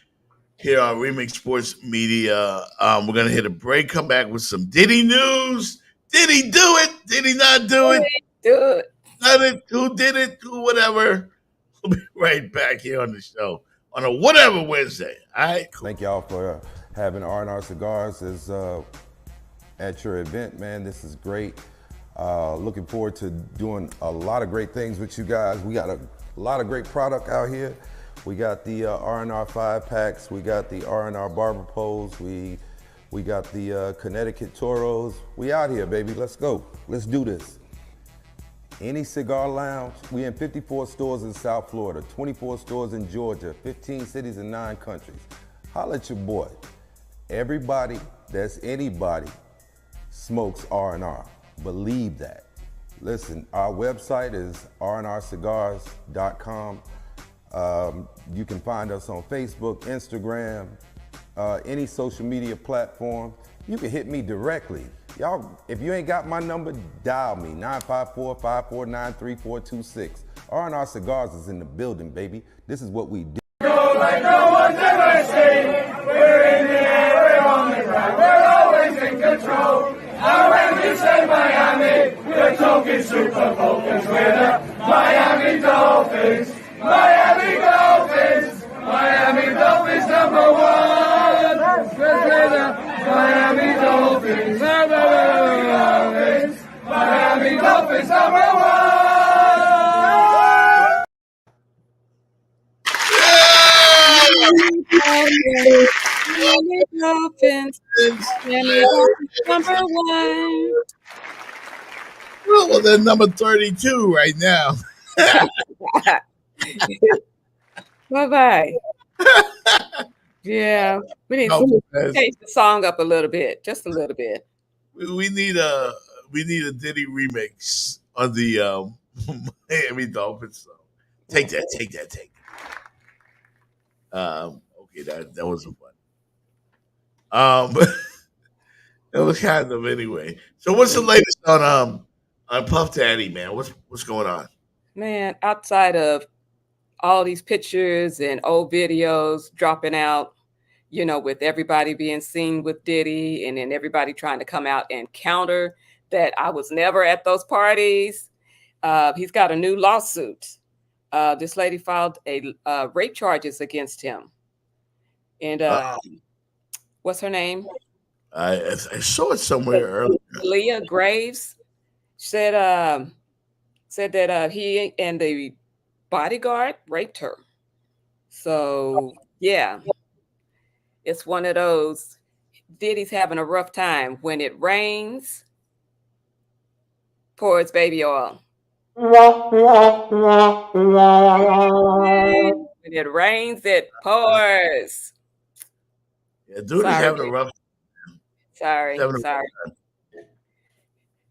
A: here on Remix Sports Media. We're going to hit a break, come back with some Diddy news. Did he do it? Did he not do it?
B: Do it.
A: Done it? Who did it? Who whatever? We'll be right back here on the show on a whatever Wednesday. All right, cool.
H: Thank y'all for having R&R Cigars at your event, man. This is great. Looking forward to doing a lot of great things with you guys. We got a lot of great product out here. We got the R&R 5-packs. We got the R&R Barber Poles. We got the Connecticut Toros. We out here, baby. Let's go. Let's do this. Any cigar lounge. We in 54 stores in South Florida, 24 stores in Georgia, 15 cities in 9 countries. Holla at your boy. Everybody that's anybody smokes R&R. Believe that. Listen, our website is rnrcigars.com. You can find us on Facebook, Instagram, any social media platform. You can hit me directly. Y'all, if you ain't got my number, dial me, 954-549-3426. R&R Cigars is in the building, baby. This is what we do.
C: Like no one's ever seen. We're in the air, we're on the ground, we're always in control. Now when we say Miami, we're talking Super Falcons. We're the Miami Dolphins. Miami Dolphins. Miami Dolphins number one. We're the Miami Dolphins. Miami Dolphins. Miami Dolphins number one.
B: Miami Dolphins. Miami Dolphins number one.
A: Well, they're number 32 right now.
B: Bye-bye. Yeah, we need to change the song up a little bit, just a little bit.
A: We need a Diddy remix on the Miami Dolphins song. Take that. Okay, that wasn't fun. It was kind of anyway. So what's the latest on Puff Daddy, man? What's going on?
B: Man, outside of all these pictures and old videos dropping out, with everybody being seen with Diddy and then everybody trying to come out and counter that I was never at those parties. He's got a new lawsuit. This lady filed a rape charges against him. And what's her name?
A: I saw it somewhere earlier.
B: Leah Graves said that he and the bodyguard raped her. So yeah, it's one of those. Diddy's having a rough time. When it rains, pours baby oil. When it rains, it pours.
A: Yeah, dude is having a rough.
B: Sorry.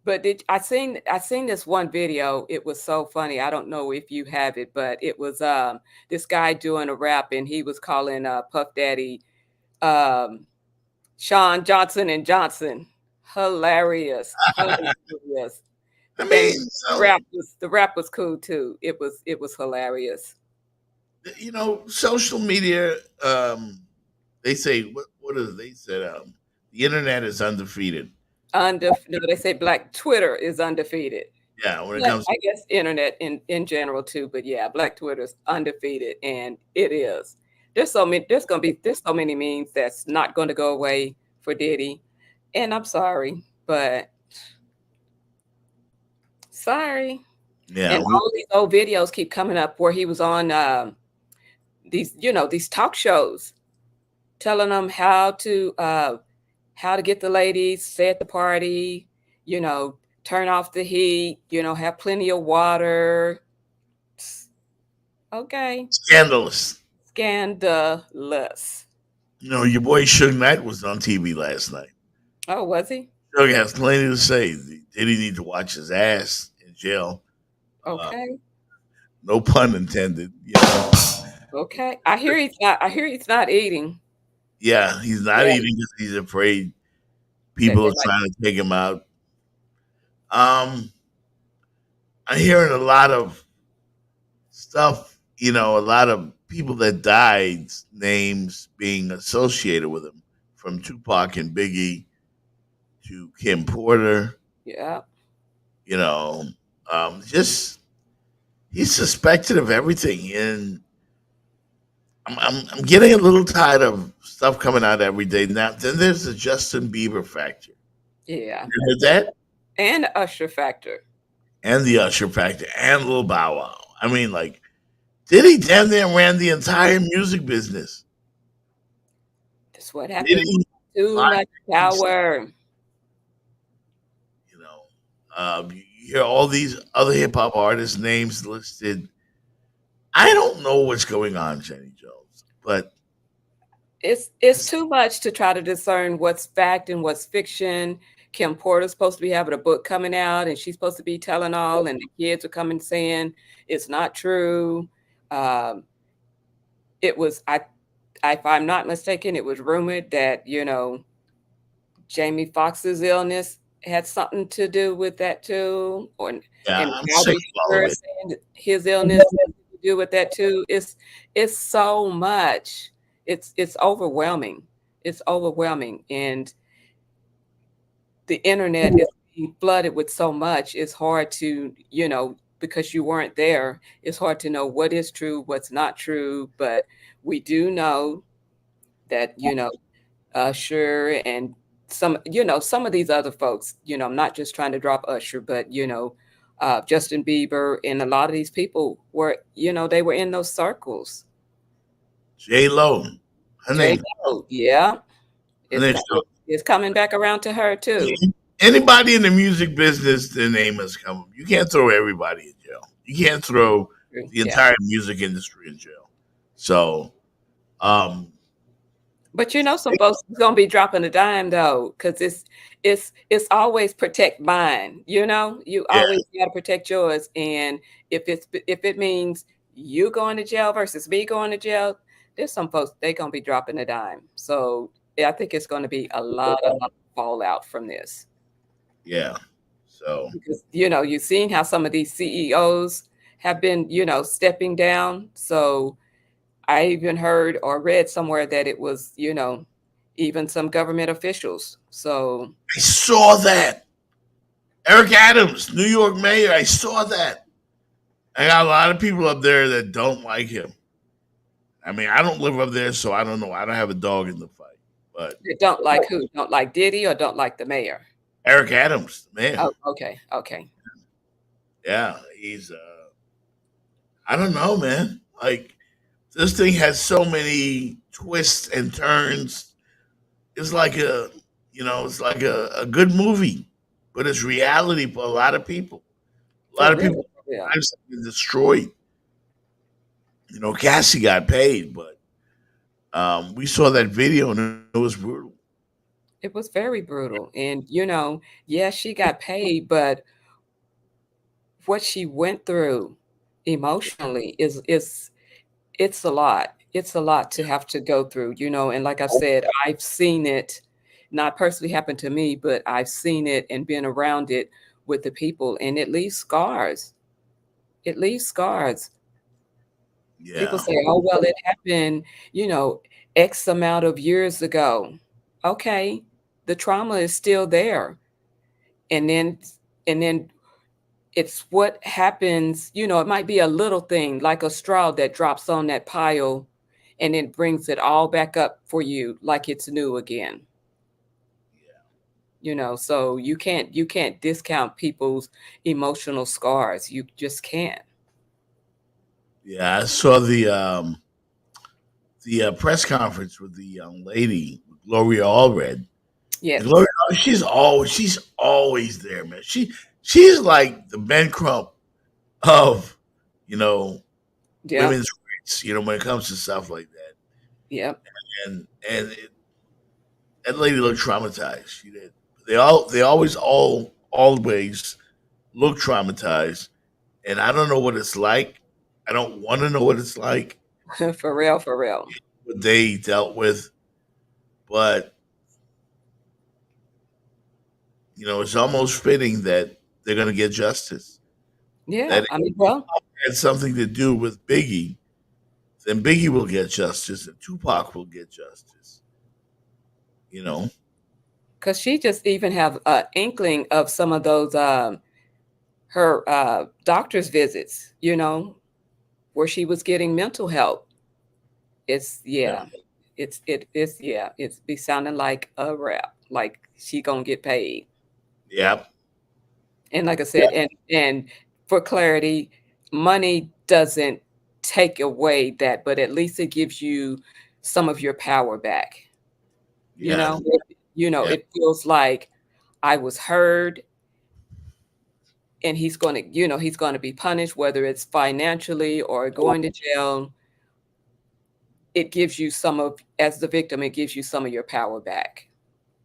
B: But I seen this one video. It was so funny. I don't know if you have it, but it was this guy doing a rap, and he was calling Puff Daddy Sean Johnson and Johnson. Hilarious. Hilarious.
A: I mean,
B: the rap was cool too. It was hilarious.
A: Social media. They say what is it? They said the internet is undefeated.
B: No, they say Black Twitter is undefeated.
A: Yeah, when it comes,
B: I guess internet in general too. But yeah, Black Twitter is undefeated, and it is. There's so many memes that's not going to go away for Diddy, and I'm sorry, but sorry.
A: Yeah,
B: and all these old videos keep coming up where he was on these talk shows, telling them how to get the ladies, stay at the party, turn off the heat, have plenty of water. Okay.
A: Scandalous.
B: Your
A: boy Suge Knight was on TV last night.
B: Oh, was he?
A: Suge has plenty to say. Did he need to watch his ass in jail?
B: Okay.
A: No pun intended.
B: Okay. I hear he's not eating.
A: Yeah, he's not eating because he's afraid people are trying to take him out. I'm hearing a lot of stuff, a lot of people that died, names being associated with him, from Tupac and Biggie to Kim Porter.
B: Yeah.
A: Just he's suspected of everything, and I'm getting a little tired of stuff coming out every day. Now, then there's the Justin Bieber factor.
B: Yeah.
A: You heard that?
B: And Usher factor.
A: And the Usher factor, and Lil Bow Wow. I mean, Diddy damn near ran the entire music business.
B: That's what happened. Too much power.
A: You hear all these other hip hop artists' names listed. I don't know what's going on, Jenny Jones, but
B: It's too much to try to discern what's fact and what's fiction. Kim Porter's supposed to be having a book coming out, and she's supposed to be telling all, and the kids are coming saying it's not true. Um, it was if I'm not mistaken, it was rumored that Jamie Foxx's illness had something to do with that too, or
A: Yeah,
B: and
A: I'm sick
B: Albert
A: of all of
B: Bird
A: it.
B: saying that his illness has to do with that too. It's so much. It's overwhelming. It's overwhelming, and the internet is being flooded with so much. It's hard to because you weren't there. It's hard to know what is true, what's not true. But we do know that Usher and some of these other folks, I'm not just trying to drop Usher, but Justin Bieber and a lot of these people were, they were in those circles.
A: J Lo, her
B: J
A: name,
B: Lo, yeah,
A: her
B: it's
A: name.
B: it's coming back around to her too.
A: Anybody in the music business, their name has come. You can't throw everybody in jail. You can't throw the
B: Yeah,
A: entire music industry in jail. So, um,
B: but some folks is gonna be dropping a dime though, because it's always protect mine. You
A: yeah,
B: always gotta protect yours, and if it means you going to jail versus me going to jail, there's some folks they gonna be dropping a dime. So yeah, I think it's gonna be a lot of fallout from this
A: yeah. So,
B: because you've seen how some of these CEOs have been stepping down. So I even heard or read somewhere that it was, even some government officials. So,
A: I saw that. Eric Adams, New York mayor. I saw that. I got a lot of people up there that don't like him. I mean, I don't live up there, so I don't know. I don't have a dog in the fight. But
B: they don't like who? Don't like Diddy or don't like the mayor?
A: Eric Adams, man,
B: Oh, okay, okay.
A: yeah, he's. I don't know, man. Like this thing has so many twists and turns. It's like it's like a good movie, but it's reality for a lot of people. A
B: For
A: lot of
B: real,
A: people
B: for real.
A: lives have been destroyed. Cassie got paid, but we saw that video and it was brutal.
B: It was very brutal. And, yeah, she got paid, but what she went through emotionally is it's a lot. It's a lot to have to go through, and like I've said, I've seen it not personally happen to me, but I've seen it and been around it with the people, and it leaves scars. It leaves scars. People
A: Yeah,
B: say, "Oh, well, it happened, X amount of years ago." Okay, the trauma is still there. And then it's what happens, it might be a little thing like a straw that drops on that pile and it brings it all back up for you like it's new again. So you can't discount people's emotional scars. You just can't.
A: yeah. I saw the press conference with the young lady, Gloria Allred. And
B: Yes.
A: Gloria, she's always there, man. She's like the Ben Crump of you know
B: Yep.
A: women's rights. When it comes to stuff like that,
B: Yep.
A: and that lady looked traumatized. She did. They always look traumatized, and I don't know what it's like. I don't want to know what it's like,
B: For real, for real.
A: what they dealt with, but it's almost fitting that they're going to get justice.
B: Yeah,
A: That
B: I mean, well,
A: had something to do with Biggie, then Biggie will get justice, and Tupac will get justice. You know,
B: because she just even have a inkling of some of those her doctor's visits, where she was getting mental help. It's
A: yeah,
B: yeah, it's yeah, it's be sounding like a rap, like she gonna get paid.
A: yeah,
B: And like I said, and for clarity, money doesn't take away that, but at least it gives you some of your power back. You
A: yeah,
B: know,
A: yeah,
B: it feels like I was heard, and he's going to be punished, whether it's financially or going to jail. it gives you some of, as the victim, it gives you some of your power back.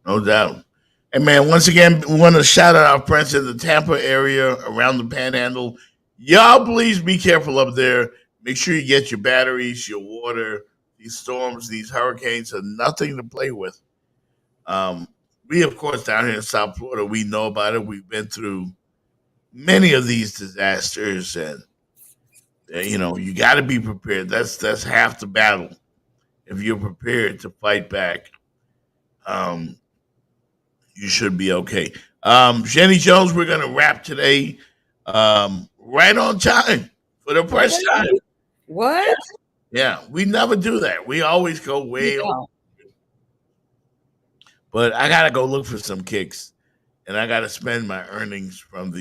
A: No doubt. And man, once again, we want to shout out our friends in the Tampa area around the Panhandle. Y'all, please be careful up there. Make sure you get your batteries, your water. These storms, these hurricanes are nothing to play with. Um, we, of course, down here in South Florida, we know about it. We've been through many of these disasters, and you got to be prepared. That's half the battle. If you're prepared to fight back, um, you should be okay. Jenny Jones, we're gonna wrap today, right on time for the first time.
B: What?
A: Yeah, we never do that. We always go way over. But I gotta go look for some kicks, and I gotta spend my earnings from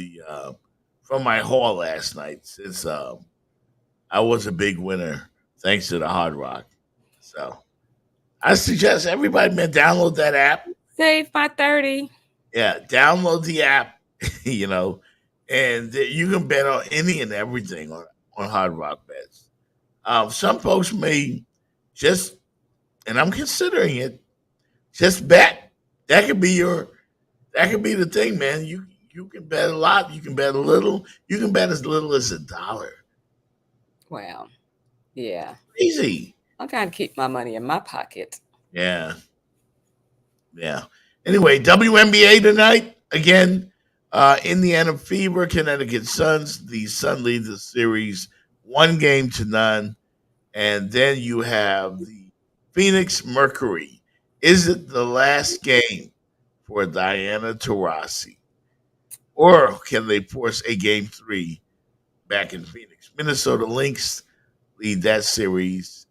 A: my haul last night since I was a big winner thanks to the Hard Rock. So I suggest everybody, man, download that app.
B: Save my 30.
A: Yeah, download the app, and you can bet on any and everything on Hard Rock Bets. Some folks may just, and I'm considering it, just bet. That could be the thing, man. You can bet a lot, you can bet a little, you can bet as little as $1.
B: Wow. Yeah.
A: Easy.
B: I'm trying to keep my money in my pocket.
A: Yeah. Yeah. Anyway, WNBA tonight again. Indiana Fever, Connecticut Suns. The Sun lead the series 1-0. And then you have the Phoenix Mercury. Is it the last game for Diana Taurasi? Or can they force a game 3 back in Phoenix? Minnesota Lynx lead that series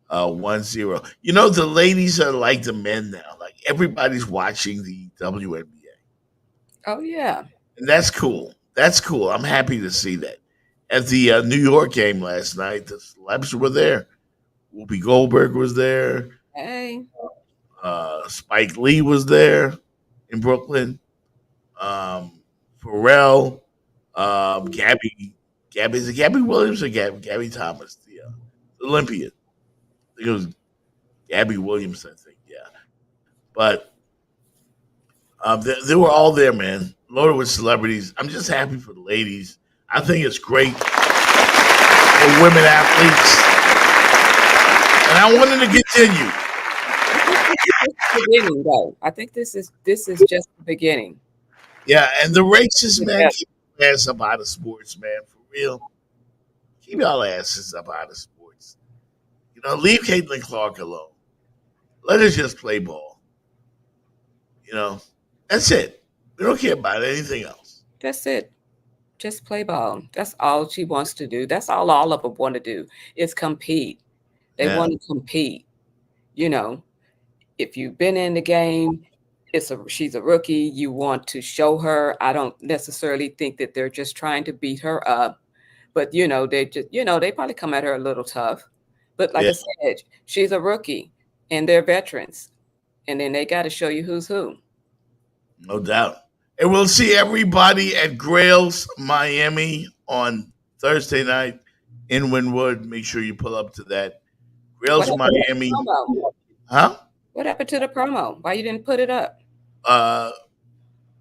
A: 1-0. The ladies are like the men now. Like everybody's watching the WNBA.
B: Oh, yeah.
A: And that's cool. That's cool. I'm happy to see that. At the New York game last night, the celebs were there. Whoopi Goldberg was there.
B: Hey.
A: Spike Lee was there in Brooklyn. Pharrell, is it Gabby Williams or Gabby Thomas, the Olympian? I think it was Gabby Williams, I think, yeah. But they were all there, man, loaded with celebrities. I'm just happy for the ladies. I think it's great for women athletes, and I wanted to continue.
B: Beginning, though. I think this is just the beginning.
A: Yeah, and the racists, man, keep your ass up out of sports, man, for real. Keep y'all asses up out of sports. Leave Caitlin Clark alone. Let her just play ball. That's it. We don't care about anything else.
B: That's it. Just play ball. That's all she wants to do. That's all of them want to do is compete. They want to compete. If you've been in the game, she's a rookie. You want to show her. I don't necessarily think that they're just trying to beat her up, but they just they probably come at her a little tough. But like I said, she's a rookie, and they're veterans, and then they got to show you who's who.
A: No doubt. And we'll see everybody at Grails Miami on Thursday night in Wynwood. Make sure you pull up to that. Grails Miami. Huh?
B: What happened to the promo? Why you didn't put it up?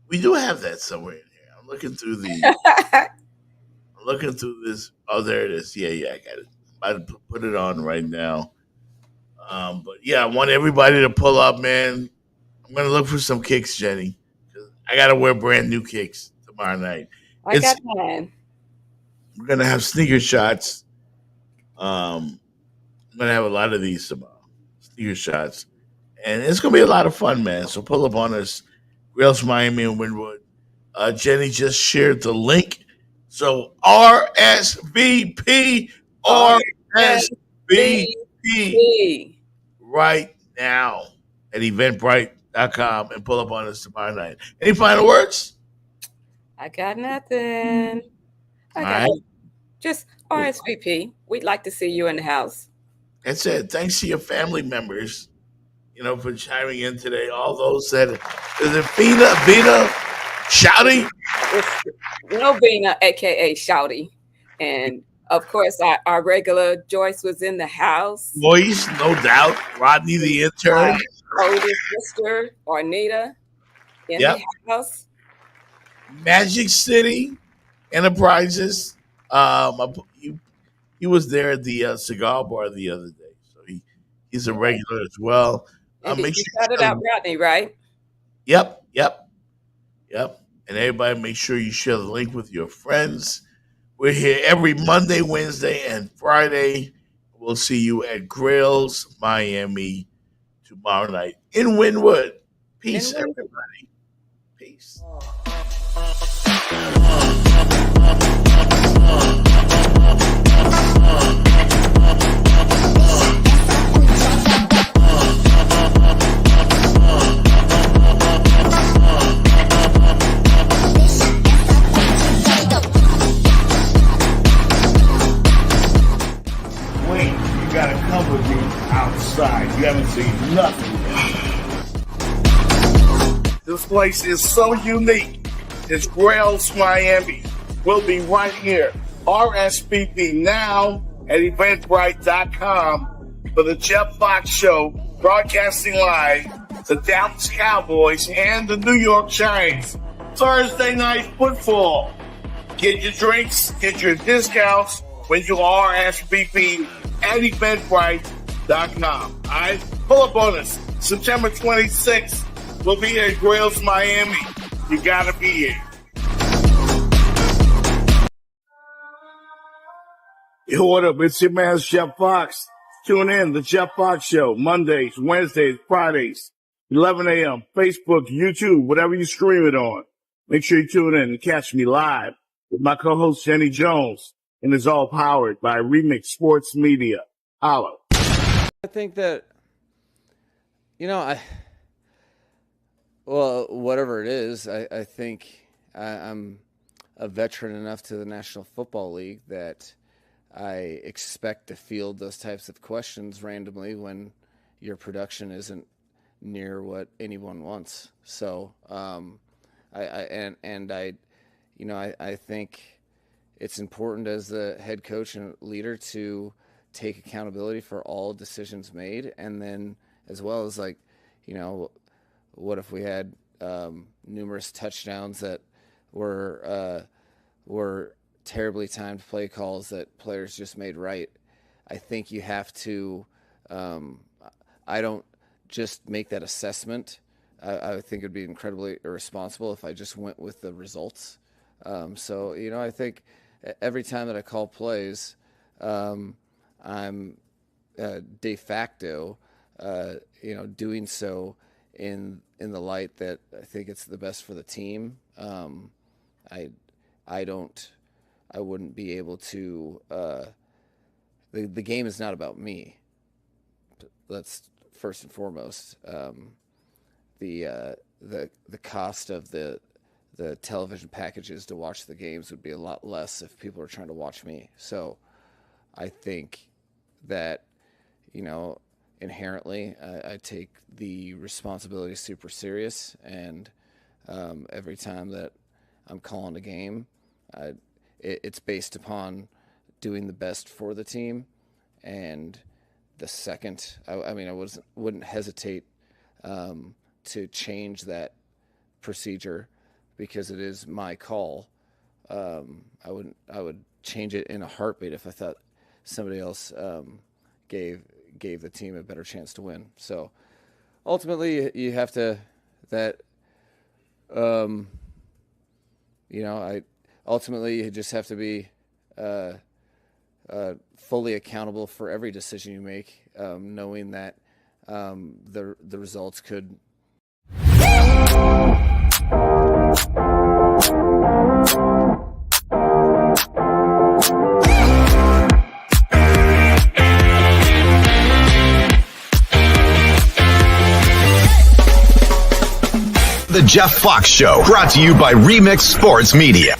A: We do have that somewhere in here. I'm looking through this. Oh, there it is. Yeah, I got it. I'm about to put it on right now. But yeah, I want everybody to pull up, man. I'm gonna look for some kicks, Jenny. I gotta wear brand new kicks tomorrow night.
B: I got mine.
A: We're gonna have sneaker shots. I'm gonna have a lot of these tomorrow. Sneaker shots. And it's going to be a lot of fun, man. So pull up on us. Grails Miami and Wynwood. Jenny just shared the link. So RSVP right now at eventbrite.com and pull up on us tomorrow night. Any final words?
B: I got nothing. Just RSVP. We'd like to see you in the house.
A: That's it. Thanks to your family members. For chiming in today. All those that is it Vina, Shouty?
B: No Vina, aka Shouty, and Of course, our regular Joyce was in the house.
A: Voice, no doubt. Rodney the intern.
B: Oldest sister, Ornita, in
A: Yep.
B: the house.
A: Magic City Enterprises. He was there at the cigar bar the other day, so he's a regular as well.
B: And
A: Make
B: you
A: sure
B: shouted out Rodney, right?
A: Yep. And everybody, make sure you share the link with your friends. We're here every Monday, Wednesday, and Friday. We'll see you at Grills Miami tomorrow night in Wynwood. Peace, everybody. Peace. Wait, you gotta come with me outside. You haven't seen nothing yet. This place is so unique. It's Grails Miami. We'll be right here. RSVP now at eventbrite.com for the Jeff Fox Show, broadcasting live the Dallas Cowboys and the New York Giants. Thursday night football. Get your drinks, get your discounts when you RSVP at eventbrite.com. All right? Pull up on us. September 26th, we'll be at Grails Miami. You gotta be here. Yo, what up? It's your man, Jeff Fox. Tune in, The Jeff Fox Show, Mondays, Wednesdays, Fridays, 11 a.m., Facebook, YouTube, whatever you stream it on. Make sure you tune in and catch me live with my co-host, Jenny Jones. And it's all powered by Remix Sports Media. Holla.
E: I think that, whatever it is, I think I'm a veteran enough to the National Football League that I expect to field those types of questions randomly when your production isn't near what anyone wants. So, I think it's important as the head coach and leader to take accountability for all decisions made, and then as well as what if we had numerous touchdowns that were terribly timed play calls that players just made right. I think you have to. I don't just make that assessment. I think it'd be incredibly irresponsible if I just went with the results. I think every time that I call plays, I'm de facto, doing so in the light that I think it's the best for the team. I wouldn't be able to. The game is not about me. That's first and foremost. The cost of the television packages to watch the games would be a lot less if people are trying to watch me. So I think that, inherently, I take the responsibility super serious, and every time that I'm calling a game, it's based upon doing the best for the team. And the second, I wouldn't hesitate to change that procedure because it is my call. I would change it in a heartbeat if I thought somebody else gave the team a better chance to win. So ultimately, you have to ultimately you just have to be fully accountable for every decision you make, knowing that the results could.
D: The Jeff Fox Show, brought to you by Remix Sports Media.